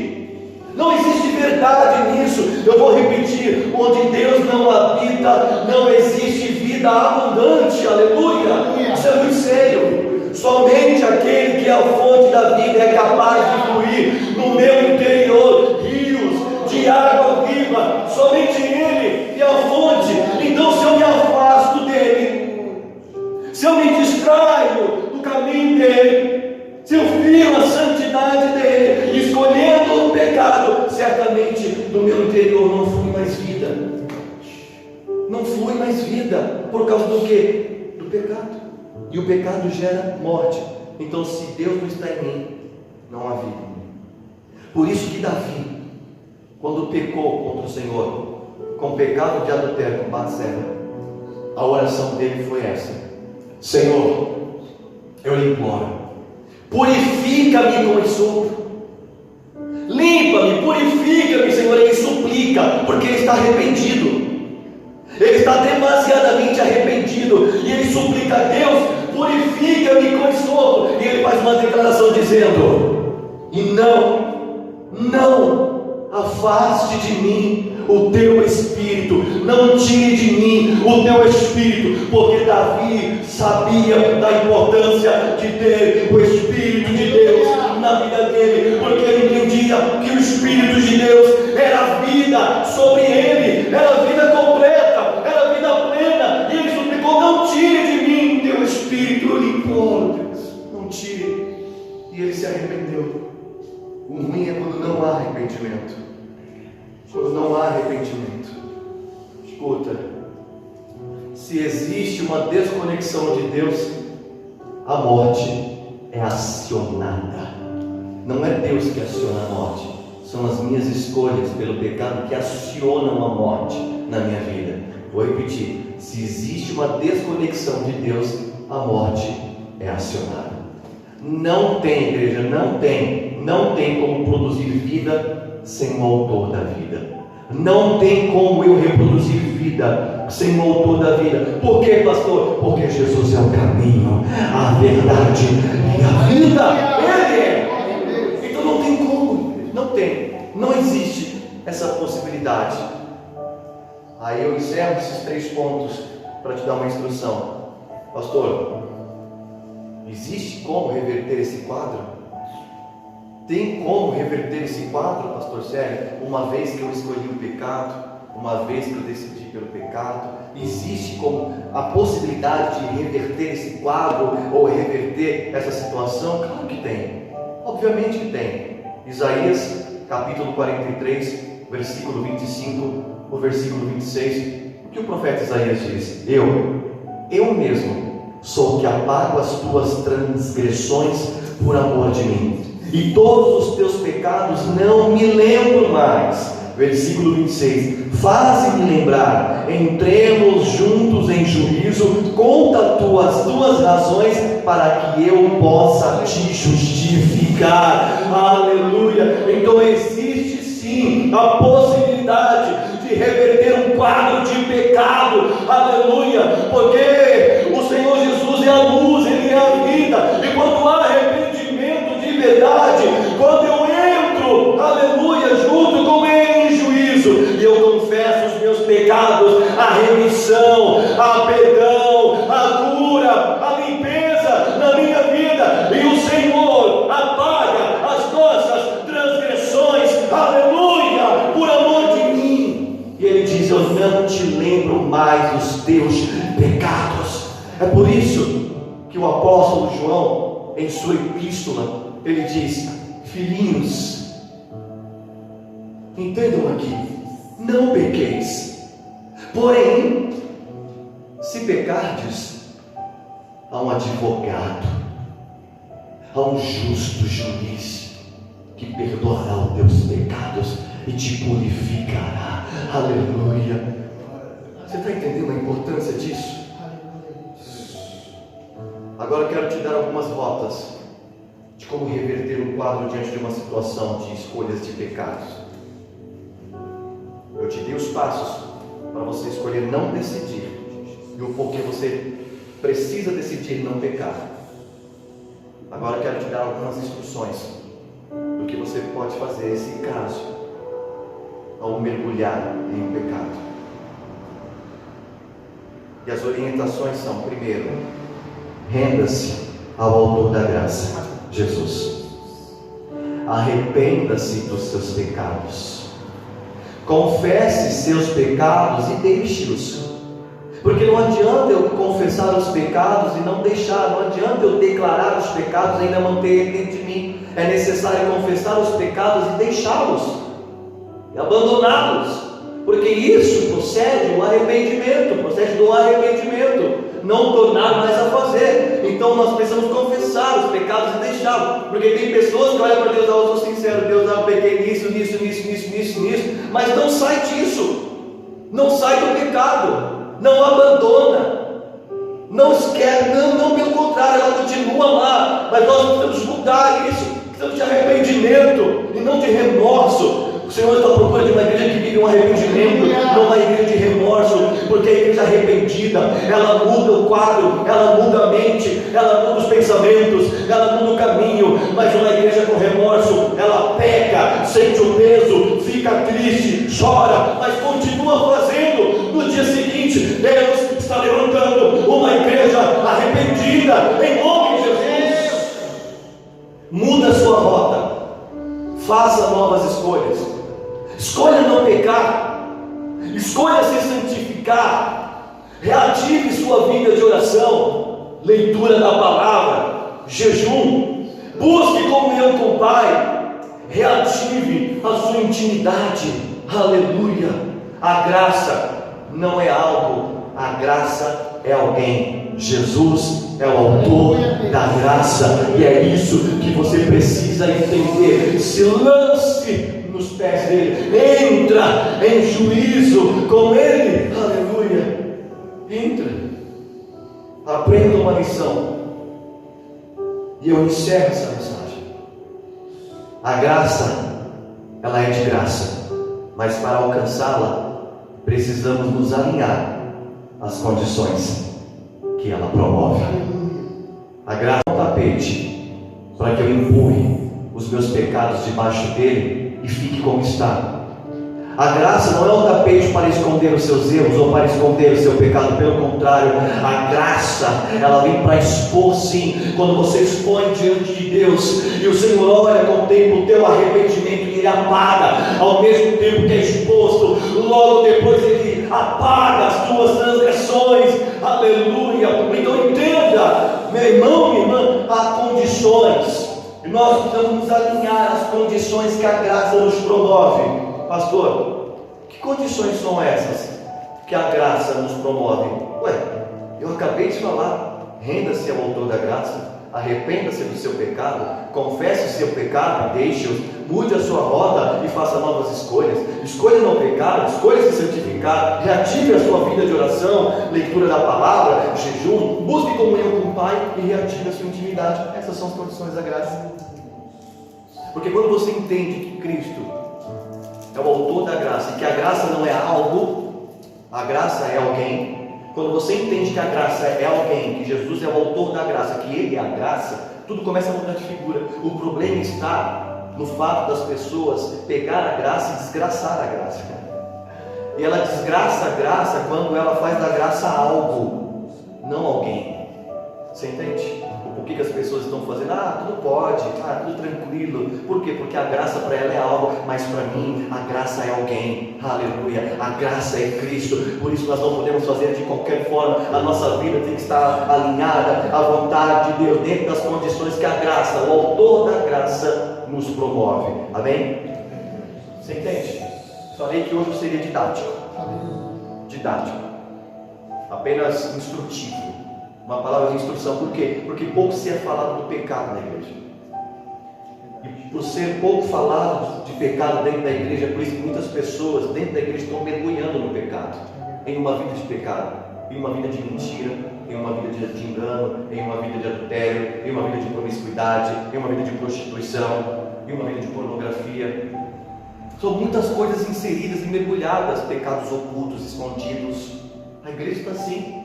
Não existe verdade nisso. Eu vou repetir: onde Deus não habita, não existe vida abundante. Aleluia. Isso é muito sério. Somente aquele que é a fonte da vida é capaz de fluir no meu interior rios de água viva. Somente Ele é a fonte. Então, se eu me afasto dele, se eu me distraio do caminho dele, se eu firo a santidade dele, escolhendo o pecado, certamente do meu interior não flui mais vida. Não flui mais vida. Por causa do quê? Do pecado. E o pecado gera morte. Então, se Deus não está em mim, não há vida. Por isso que Davi, quando pecou contra o Senhor, com pecado de adultério com Batseba, a oração dele foi essa: Senhor, eu lhe imploro, purifica-me com enxofre, limpa-me, purifica-me, Senhor. Ele suplica, porque ele está arrependido, ele está está demasiadamente arrependido, e ele suplica a Deus: purifica-me com esopo. E ele faz uma declaração dizendo: e não afaste de mim o teu espírito, não tire de mim o teu espírito, porque Davi sabia da importância de ter o Espírito de Deus na vida dele, porque ele entendia que o Espírito de Deus era vida sobre ele, era vida completa, era vida plena, e ele suplicou: não tire de mim o teu Espírito, eu lhe imploro, Deus, não tire. E ele se arrependeu. O ruim é quando não há arrependimento. Quando não há arrependimento. Escuta, se existe uma desconexão de Deus, a morte é acionada. Não é Deus que aciona a morte, são as minhas escolhas pelo pecado que acionam a morte na minha vida. Vou repetir: se existe uma desconexão de Deus, a morte é acionada. Não tem, igreja, não tem como produzir vida sem o autor da vida. Não tem como eu reproduzir vida sem o autor da vida. Por quê, pastor? Porque Jesus é o caminho, a verdade e a vida. Ele é. Então não tem como, não existe essa possibilidade. Aí eu encerro esses 3 pontos para te dar uma instrução. Pastor, existe como reverter esse quadro? Tem como reverter esse quadro, pastor Sérgio? Uma vez que eu escolhi o pecado, uma vez que eu decidi pelo pecado, existe como a possibilidade de reverter esse quadro ou reverter essa situação? Claro que tem, obviamente que tem. Isaías capítulo 43, versículo 25, o versículo 26, o que o profeta Isaías diz? Eu mesmo sou o que apago as tuas transgressões por amor de mim, e todos os teus pecados não me lembro mais. Versículo 26: faze-me lembrar, entremos juntos em juízo, conta tuas razões, para que eu possa te justificar. Aleluia. Então existe sim a possibilidade de reverter um quadro de pecado. Aleluia. Porque o Senhor Jesus é a luz, Ele é a vida, e quando há arrependimento de verdade, quando eu entro, aleluia, junto com Ele em juízo, e eu confesso os meus pecados, a remissão, a perdão, a cura, a limpeza na minha vida, e o Senhor apaga as nossas transgressões, aleluia, por amor de mim, e Ele diz: eu não te lembro mais dos teus pecados. É por isso que o apóstolo João, em sua epístola, ele diz: filhinhos, entendam aqui, não pequeis, porém, se pecardes, há um advogado, há um justo juiz, que perdoará os teus pecados e te purificará. Aleluia. Você está entendendo a importância disso? Agora eu quero te dar algumas rotas de como reverter um quadro diante de uma situação de escolhas de pecados. Eu te dei os passos para você escolher não decidir, e o porquê você precisa decidir não pecar. Agora eu quero te dar algumas instruções do que você pode fazer se caso ao mergulhar em um pecado. E as orientações são: primeiro, renda-se ao autor da graça, Jesus. Arrependa-se dos seus pecados, confesse seus pecados e deixe-os, porque não adianta eu confessar os pecados e não deixar, não adianta eu declarar os pecados e ainda manter ele dentro de mim. É necessário confessar os pecados e deixá-los, e abandoná-los, porque isso procede do arrependimento, não tornar mais a fazer. Então nós precisamos confessar os pecados e deixá-los, porque tem pessoas que olham para Deus: eu sou sincero, Deus, eu pequei nisso, mas não sai disso, não sai do pecado, não abandona, não esquece, não, pelo contrário, ela continua lá. Mas nós precisamos mudar isso, precisamos de arrependimento e não de remorso. O Senhor está à procura de uma igreja que vive um arrependimento, não uma igreja de remorso, porque a igreja igreja arrependida, ela muda o quadro, ela muda a mente, ela muda os pensamentos, ela muda o caminho. Mas uma igreja com remorso, ela peca, sente o peso, fica triste, chora, mas continua fazendo. No dia seguinte, Deus está levantando uma igreja arrependida, em nome de Jesus. Muda a sua rota, faça novas escolhas, escolha não pecar, escolha se santificar, reative sua vida de oração, leitura da palavra, jejum, busque comunhão com o Pai, reative a sua intimidade. Aleluia. A graça não é algo, a graça é alguém. Jesus é o autor da graça, e é isso que você precisa entender. Se lance nos pés dele, entra em juízo com ele. Aleluia. Entra, aprenda uma lição, e eu encerro essa mensagem. A graça, ela é de graça, mas para alcançá-la precisamos nos alinhar às condições que ela promove. A graça é um tapete para que eu empurre os meus pecados debaixo dele e fique como está. A graça não é um tapete para esconder os seus erros ou para esconder o seu pecado, pelo contrário, a graça, ela vem para expor, sim. Quando você expõe diante de Deus e o Senhor olha, contempla o teu arrependimento e ele apaga, ao mesmo tempo que é exposto, logo depois ele apaga as tuas transgressões. Aleluia. Então entenda, meu irmão, minha irmã, há condições, e nós precisamos nos alinhar às condições que a graça nos promove. Pastor, que condições são essas que a graça nos promove? Ué, eu acabei de falar, renda-se ao autor da graça, arrependa-se do seu pecado, confesse o seu pecado, deixe-o, mude a sua rota e faça novas escolhas. Escolha não pecar, escolha se santificar, reative a sua vida de oração, leitura da palavra, jejum, busque comunhão com o Pai e reative a sua intimidade. Essas são as condições da graça. Porque quando você entende que Cristo é o autor da graça, e que a graça não é algo, a graça é alguém. Quando você entende que a graça é alguém, que Jesus é o autor da graça, que Ele é a graça, tudo começa a mudar de figura. O problema está no fato das pessoas pegar a graça e desgraçar a graça. E ela desgraça a graça quando ela faz da graça algo, não alguém. Você entende? Por que as pessoas estão fazendo? Tudo pode, tudo tranquilo. Por quê? Porque a graça para ela é algo, mas para mim a graça é alguém. Aleluia. A graça é Cristo. Por isso nós não podemos fazer de qualquer forma. A nossa vida tem que estar alinhada à vontade de Deus, dentro das condições que a graça, o autor da graça, nos promove. Amém? Você entende? Falei que hoje eu seria didático. Apenas instrutivo. Uma palavra de instrução. Por quê? Porque pouco se é falado do pecado na igreja. E por ser pouco falado de pecado dentro da igreja, é por isso que muitas pessoas dentro da igreja estão mergulhando no pecado, em uma vida de pecado, em uma vida de mentira, em uma vida de engano, em uma vida de adultério, em uma vida de promiscuidade, em uma vida de prostituição, em uma vida de pornografia. São muitas coisas inseridas e mergulhadas, pecados ocultos, escondidos. A igreja está assim,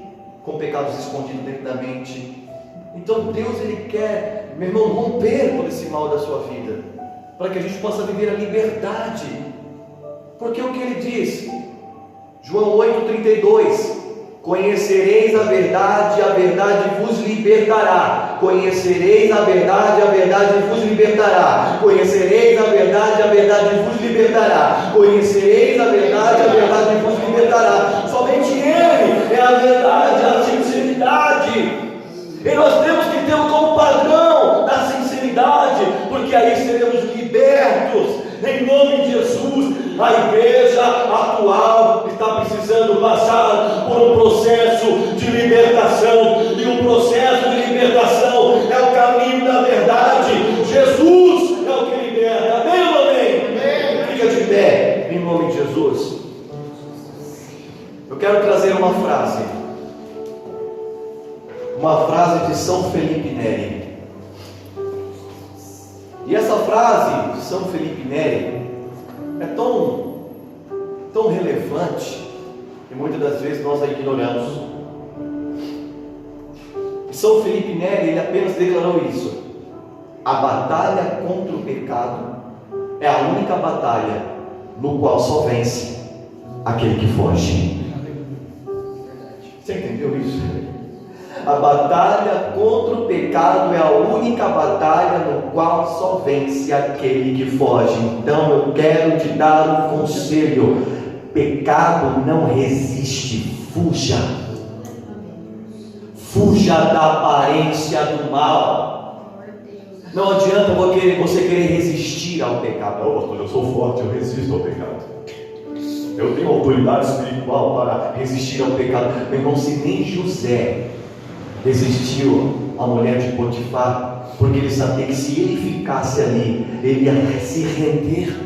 com pecados escondidos dentro da mente. Então Deus, Ele quer, meu irmão, romper todo esse mal da sua vida, para que a gente possa viver a liberdade. Porque o que Ele diz? João 8,32: conhecereis a verdade vos libertará. Conhecereis a verdade vos libertará. Conhecereis a verdade vos libertará. Conhecereis a verdade vos libertará. Somente Ele é a verdade, a sinceridade. E nós temos que ter como padrão da sinceridade, porque aí seremos libertos, em nome de Jesus. A igreja atual está precisando passar por um processo de libertação, e o processo de libertação é o caminho da verdade. Jesus é o que liberta. Amém ou não amém? Fica de pé, em nome de Jesus. Eu quero trazer uma frase de São Felipe Neri. E essa frase de São Felipe Neri é tão relevante, e muitas das vezes nós a ignoramos. São Felipe Neri, ele apenas declarou isso: a batalha contra o pecado é a única batalha no qual só vence aquele que foge. Você entendeu isso? A batalha contra o pecado é a única batalha no qual só vence aquele que foge. Então eu quero te dar um conselho: pecado não resiste, fuja. Fuja da aparência do mal. Não adianta você querer resistir ao pecado. Não, pastor, eu sou forte, eu resisto ao pecado. Eu tenho autoridade espiritual para resistir ao pecado. Meu irmão, se nem José resistiu à mulher de Potifar, porque ele sabia que se ele ficasse ali, ele ia se render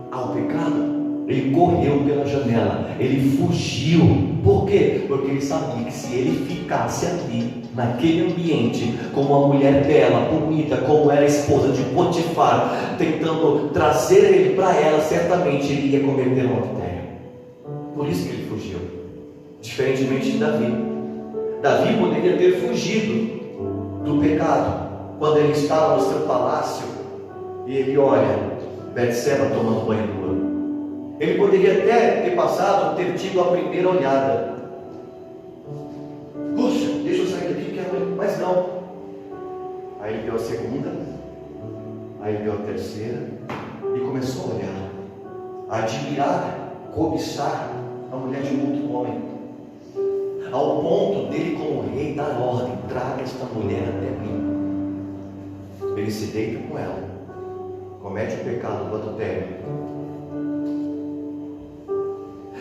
ao pecado. Ele correu pela janela, ele fugiu. Por quê? Porque ele sabia que se ele ficasse ali, naquele ambiente, com uma mulher bela, bonita, como era a esposa de Potifar, tentando trazer ele para ela, certamente ele ia cometer um adultério. Por isso que ele fugiu. Diferentemente de Davi. Davi poderia ter fugido do pecado quando ele estava no seu palácio e ele olha Betseba tomando banho nu. Ele poderia até ter passado, ter tido a primeira olhada. Puxa, deixa eu sair daqui, mas não. Aí ele deu a segunda, aí ele deu a terceira e começou a olhar, a admirar, cobiçar a mulher de um outro homem, ao ponto dele, como rei, dar ordem: traga esta mulher até mim. Ele se deita com ela, comete o pecado do adultério,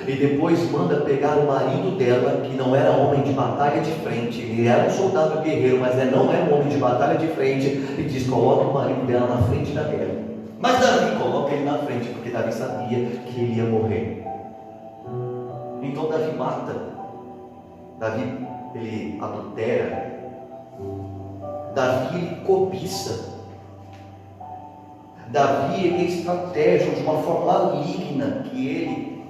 e depois manda pegar o marido dela, que não era homem de batalha de frente. Ele era um soldado guerreiro, mas não era um homem de batalha de frente, e diz: coloca o marido dela na frente da guerra. Mas Davi coloca ele na frente, porque Davi sabia que ele ia morrer. Então Davi mata. Davi, ele adultera. Davi, ele cobiça. Davi, ele estratégia de uma forma maligna, que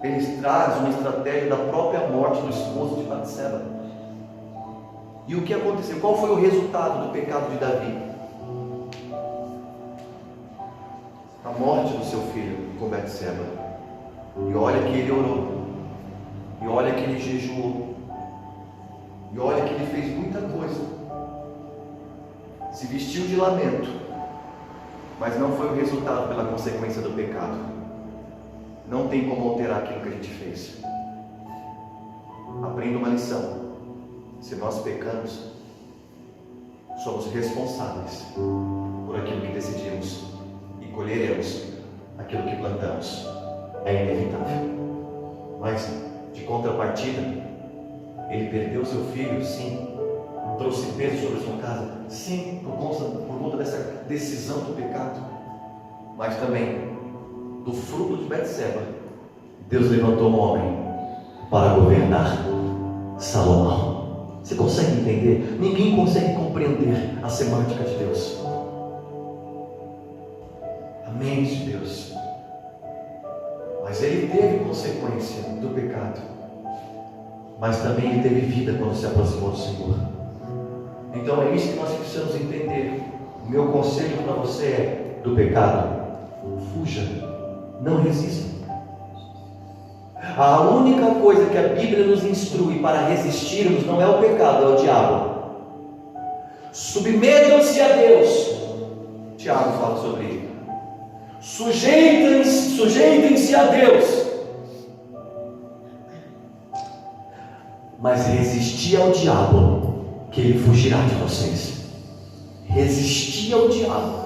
ele traz uma estratégia da própria morte do esposo de Batseba. E o que aconteceu? Qual foi o resultado do pecado de Davi? A morte do seu filho com Batseba. E olha que ele orou, e olha que ele jejuou, e olha que ele fez muita coisa, se vestiu de lamento, mas não foi o resultado pela consequência do pecado. Não tem como alterar aquilo que a gente fez. Aprenda uma lição: se nós pecamos, somos responsáveis por aquilo que decidimos, e colheremos aquilo que plantamos. É inevitável. Mas, de contrapartida, ele perdeu seu filho, sim. Trouxe peso sobre sua casa, sim, por conta dessa decisão do pecado. Mas também, do fruto de Betseba, Deus levantou um homem para governar Salomão. Você consegue entender? Ninguém consegue compreender a semântica de Deus. A mente de Deus. Mas ele teve consequência do pecado, mas também ele teve vida quando se aproximou do Senhor. Então é isso que nós precisamos entender. O meu conselho para você é: do pecado, fuja, não resista. A única coisa que a Bíblia nos instrui para resistirmos não é o pecado, é o diabo. Submetam-se a Deus. Tiago fala sobre isso. Sujeitem-se a Deus, mas resisti ao diabo, que ele fugirá de vocês. Resistir ao diabo.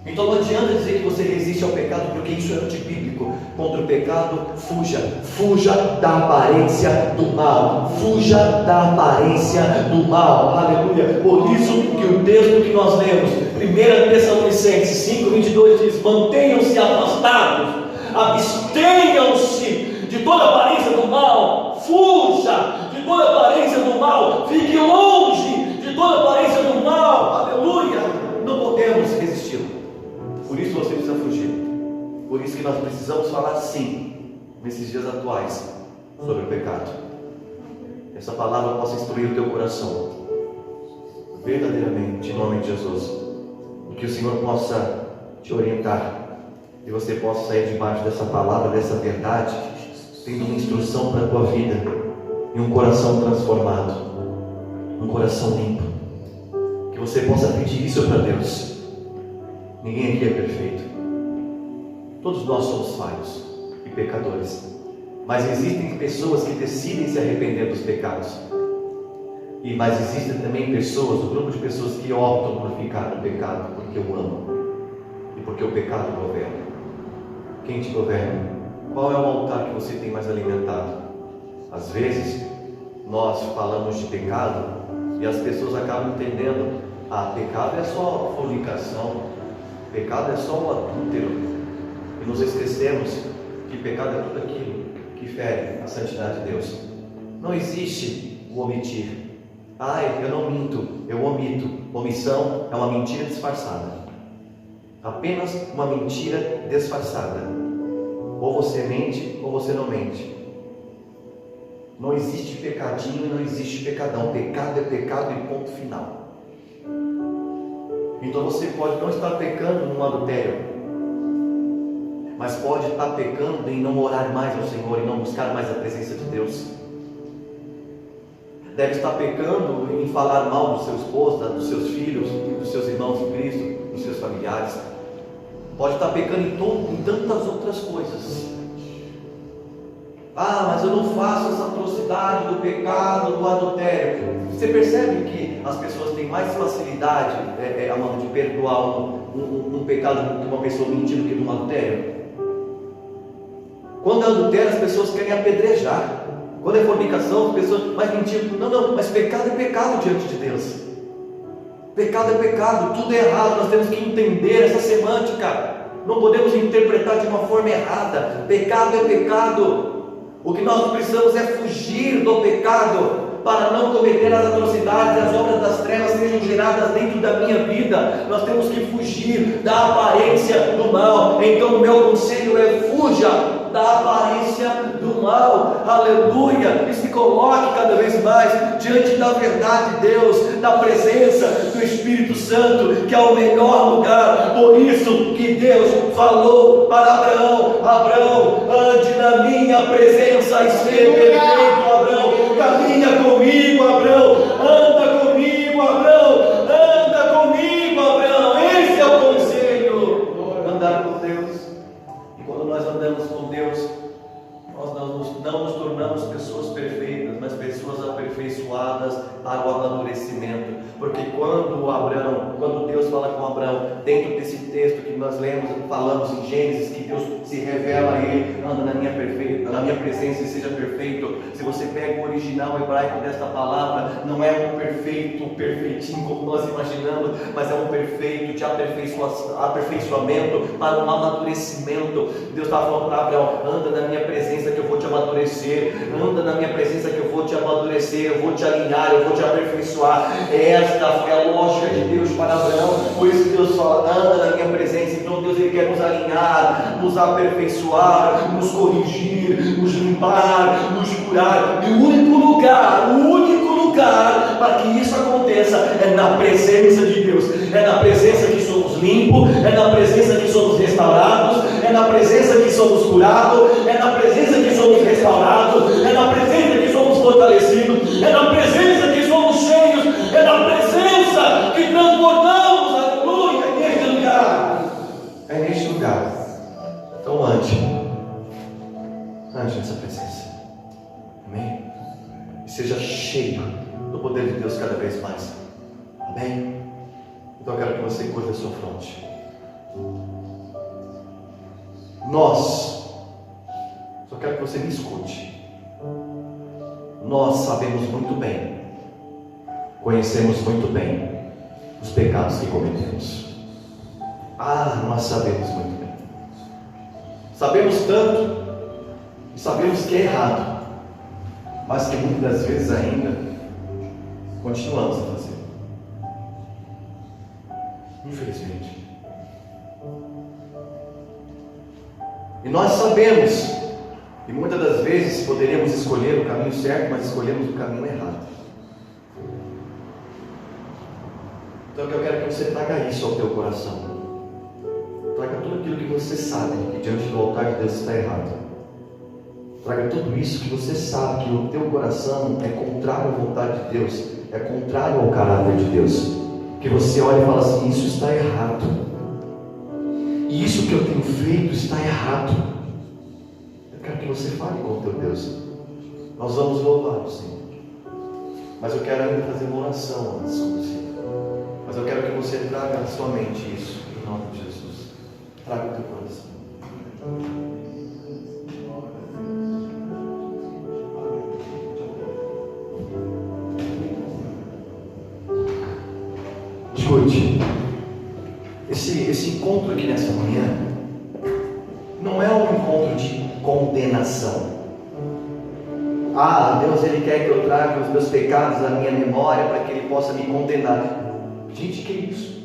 Então não adianta dizer que você resiste ao pecado, porque isso é antibíblico. Contra o pecado, fuja. Fuja da aparência do mal. Fuja da aparência do mal. Aleluia. Por isso que o texto que nós lemos, 1 Tessalonicenses 5:22 diz: mantenham-se afastados, abstenham-se de toda aparência do mal. Fuja de toda aparência do mal. Fique longe de toda aparência do mal. Aleluia. Não podemos resistir. Por isso você precisa fugir. Por isso que nós precisamos falar sim. nesses dias atuais sobre o pecado. Essa palavra possa instruir o teu coração verdadeiramente, em nome de Jesus, e que o Senhor possa te orientar e você possa sair debaixo dessa palavra, dessa verdade, tendo uma instrução para a tua vida e um coração transformado, um coração limpo, que você possa pedir isso para Deus. Ninguém aqui é perfeito, todos nós somos falhos e pecadores, mas existem pessoas que decidem se arrepender dos pecados, mas existem também pessoas, um grupo de pessoas que optam por ficar no pecado porque o amam e porque o pecado governa. Quem te governa? Qual é o altar que você tem mais alimentado? Às vezes nós falamos de pecado e as pessoas acabam entendendo: pecado é só fornicação, pecado é só o adúltero, e nos esquecemos que pecado é tudo aquilo que fere a santidade de Deus. Não existe o omitir. Eu não minto, eu omito. Omissão é uma mentira disfarçada, apenas uma mentira disfarçada. Ou você mente ou você não mente. Não existe pecadinho e não existe pecadão. Pecado é pecado e ponto final. Então você pode não estar pecando num adultério, mas pode estar pecando em não orar mais ao Senhor e não buscar mais a presença de Deus. Deve estar pecando em falar mal do seu esposo, dos seus filhos, dos seus irmãos em Cristo, dos seus familiares. Pode estar pecando em tantas outras coisas. Mas eu não faço essa atrocidade do pecado, do adultério. Você percebe que as pessoas têm mais facilidade, amando, de perdoar um pecado de uma pessoa mentindo que de um adultério? Quando é adultério, as pessoas querem apedrejar. Quando é fornicação, as pessoas, mas mentira. Não, mas pecado é pecado diante de Deus. Pecado é pecado, tudo é errado. Nós temos que entender essa semântica. Não podemos interpretar de uma forma errada. Pecado é pecado. O que nós precisamos é fugir do pecado, para não cometer as atrocidades, as obras das trevas sejam geradas dentro da minha vida. Nós temos que fugir da aparência do mal. Então o meu conselho é: fuja da aparência do mal, aleluia, e se coloque cada vez mais diante da verdade de Deus, da presença do Espírito Santo, que é o melhor lugar. Por isso que Deus falou para Abraão: ande na minha presença e seja perfeito. Abraão, caminha comigo, Abraão, anda comigo, Abraão, anda comigo, Abraão. Esse é o conselho, andar com Deus. E quando nós andamos com Deus, nós não nos tornamos pessoas perfeitas, mas pessoas aperfeiçoadas para o amadurecimento. Porque quando Deus fala com Abraão, dentro desse texto que nós falamos em Gênesis, que Deus se revela a ele: anda na minha presença e seja perfeito. Se você pega o original hebraico desta palavra, não é um perfeitinho como nós imaginamos, mas é um perfeito de aperfeiçoamento para um amadurecimento. Deus está falando para Abraão: anda na minha presença que eu vou te amadurecer, anda na minha presença que eu vou te amadurecer, eu vou te alinhar, eu vou te aperfeiçoar. Esta foi a lógica de Deus para Abraão. Por isso Deus fala: anda na minha presença. Então Deus, Ele quer nos alinhar, nos aperfeiçoar, nos corrigir, nos limpar, nos curar. E o único lugar para que isso aconteça é na presença de Deus. É na presença que somos limpos, é na presença que somos restaurados, é na presença que somos curados, é na presença que somos restaurados, é na presença que somos fortalecidos, é na presença que somos cheios, é na presença que transbordamos, aleluia, neste lugar. É neste lugar. Então ande nessa presença, amém? E seja cheio do poder de Deus cada vez mais, amém? Então eu quero que você curva a sua fronte. Só quero que você me escute. Nós sabemos muito bem, conhecemos muito bem os pecados que cometemos. Nós sabemos muito bem. Sabemos tanto e sabemos que é errado, mas que muitas das vezes ainda continuamos a fazer. Infelizmente. E nós sabemos E muitas das vezes poderíamos escolher o caminho certo, mas escolhemos o caminho errado. Então eu quero que você traga isso ao teu coração. Traga tudo aquilo que você sabe que diante do altar de Deus está errado. Traga tudo isso que você sabe que o teu coração é contrário à vontade de Deus, é contrário ao caráter de Deus. Que você olha e fala assim: isso está errado. E isso que eu tenho feito está errado. Eu quero que você fale com o teu Deus. Nós vamos louvar o Senhor. Mas eu quero ainda fazer uma oração antes com você. Mas eu quero que você traga na sua mente isso, em nome de Jesus. Traga o teu coração. Escute, esse encontro aqui nessa manhã não é um encontro de condenação. Deus Ele quer que eu traga os meus pecados à minha memória para que Ele possa me condenar. Gente, que é isso?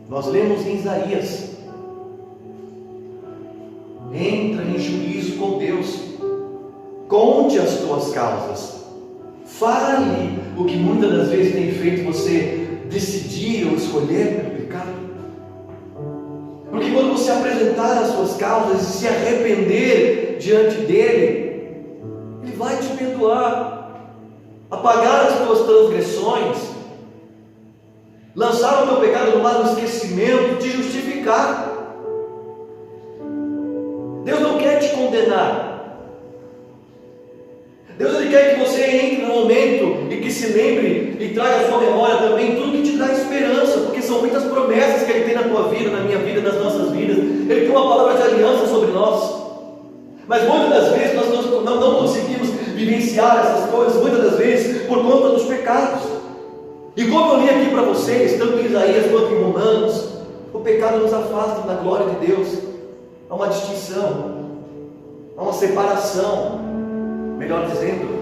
Nós lemos em Isaías: entra em juízo com Deus, conte as tuas causas, fale o que muitas das vezes tem feito você decidir ou escolher pelo pecado. Porque quando você apresentar as suas causas e se arrepender diante dele, Ele vai te perdoar, apagar as tuas transgressões, lançar o teu pecado no mar do esquecimento, te justificar. Deus não quer te condenar. Deus Ele quer que você entre no momento e que se lembre e traga à sua memória também tudo que te dá esperança, porque são muitas promessas que Ele tem na tua vida, na minha vida, nas nossas vidas. Ele tem uma palavra de aliança sobre nós. Mas muitas das vezes nós não conseguimos vivenciar essas coisas, muitas das vezes por conta dos pecados. E como eu li aqui para vocês, tanto em Isaías quanto em Romanos, o pecado nos afasta da glória de Deus. Há uma distinção, há uma separação, melhor dizendo.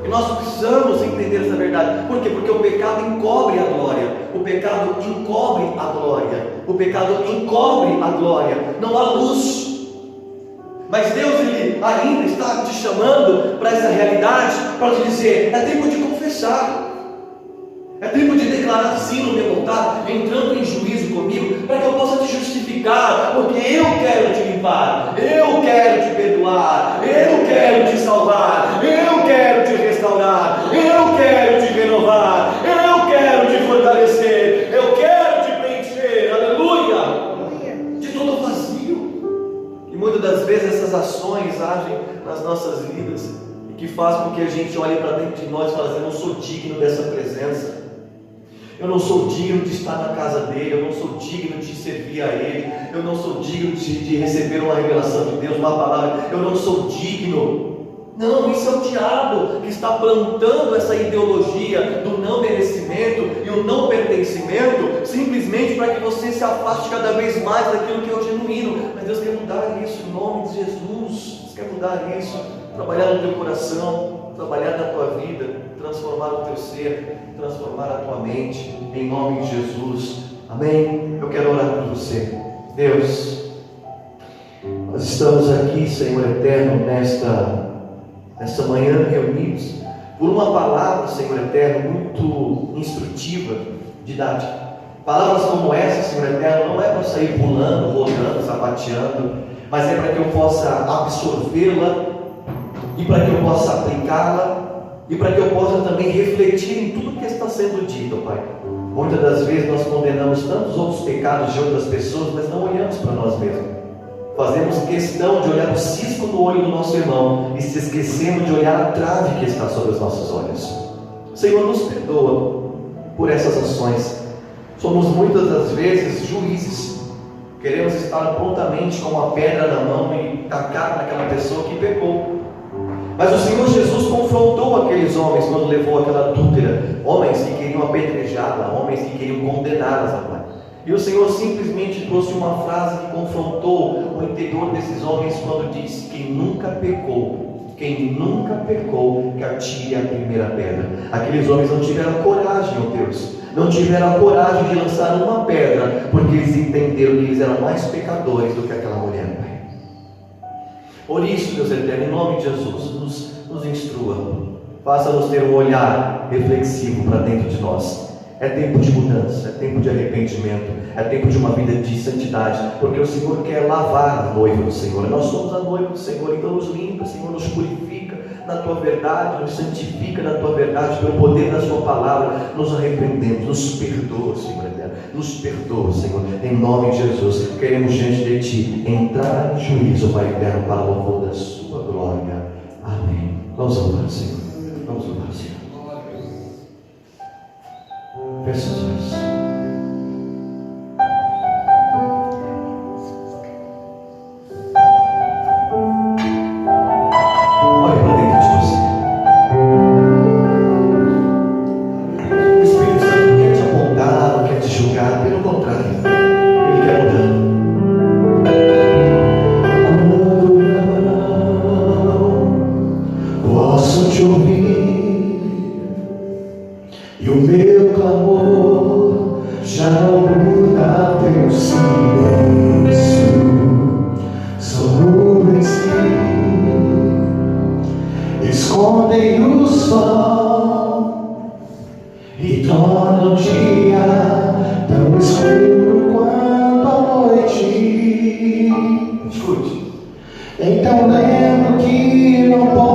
E nós precisamos entender essa verdade. Por quê? Porque o pecado encobre a glória. O pecado encobre a glória. O pecado encobre a glória. Não há luz. Mas Deus Ele ainda está te chamando para essa realidade, para te dizer: é tempo de confessar. É tempo de declarar sim no meu altar, entrando em juízo comigo, para que eu possa te justificar, porque eu quero te limpar, eu quero te perdoar, eu quero te salvar, eu quero te restaurar, eu quero te renovar, eu quero te fortalecer, eu quero te preencher, aleluia, de todo vazio. E muitas das vezes essas ações agem nas nossas vidas, e que faz com que a gente olhe para dentro de nós e fale: eu não sou digno dessa presença. Eu não sou digno de estar na casa dele, eu não sou digno de servir a ele, eu não sou digno de receber uma revelação de Deus, uma palavra, eu não sou digno. Não, isso é o diabo que está plantando essa ideologia do não merecimento e o não pertencimento, simplesmente para que você se afaste cada vez mais daquilo que é o genuíno. Mas Deus quer mudar isso em nome de Jesus. Deus quer mudar isso, trabalhar no teu coração, trabalhar na tua vida, transformar o teu ser, transformar a tua mente, em nome de Jesus. Amém? Eu quero orar por você. Deus, nós estamos aqui, Senhor eterno, nesta manhã reunidos por uma palavra, Senhor eterno, muito instrutiva, didática. Palavras como essa, Senhor eterno, não é para sair pulando, rodando, sapateando, mas é para que eu possa absorvê-la e para que eu possa aplicá-la e para que eu possa também refletir em tudo que está sendo dito, Pai. Muitas das vezes nós condenamos tantos outros pecados de outras pessoas, mas não olhamos para nós mesmos. Fazemos questão de olhar o cisco no olho do nosso irmão e se esquecemos de olhar a trave que está sobre os nossos olhos. Senhor, nos perdoa por essas ações. Somos muitas das vezes juízes. Queremos estar prontamente com uma pedra na mão e tacar naquela pessoa que pecou. Mas o Senhor Jesus confrontou aqueles homens quando levou aquela adúltera, homens que queriam apedrejá-la, homens que queriam condená-la, Pai. E o Senhor simplesmente trouxe uma frase que confrontou o interior desses homens quando disse: quem nunca pecou, que atire a primeira pedra. Aqueles homens não tiveram coragem, ó Deus, não tiveram a coragem de lançar uma pedra, porque eles entenderam que eles eram mais pecadores do que aquela mulher, Pai. Por isso, Deus eterno, em nome de Jesus, nos instrua. Faça-nos ter um olhar reflexivo para dentro de nós. É tempo de mudança, é tempo de arrependimento, é tempo de uma vida de santidade, porque o Senhor quer lavar a noiva do Senhor. Nós somos a noiva do Senhor, então nos limpa, Senhor, nos purifica na Tua verdade, nos santifica na Tua verdade, pelo poder da Sua palavra. Nos arrependemos, nos perdoa, Senhor eterno, nos perdoa, Senhor, em nome de Jesus. Queremos diante de Ti entrar em juízo, Pai eterno, para o louvor da Sua glória. Amém. Vamos louvar, Senhor. Vamos louvar, Senhor. Feche os olhos. Olhe para dentro de você. O Espírito Santo não quer te apontar, não quer te julgar, pelo contrário, Ele quer mudar. Quando não posso te ouvir e o meu clamor já não muda teu silêncio, são nuvens que escondem o sol e tornam o dia tão escuro quanto a noite. Escute. Então lembro que não posso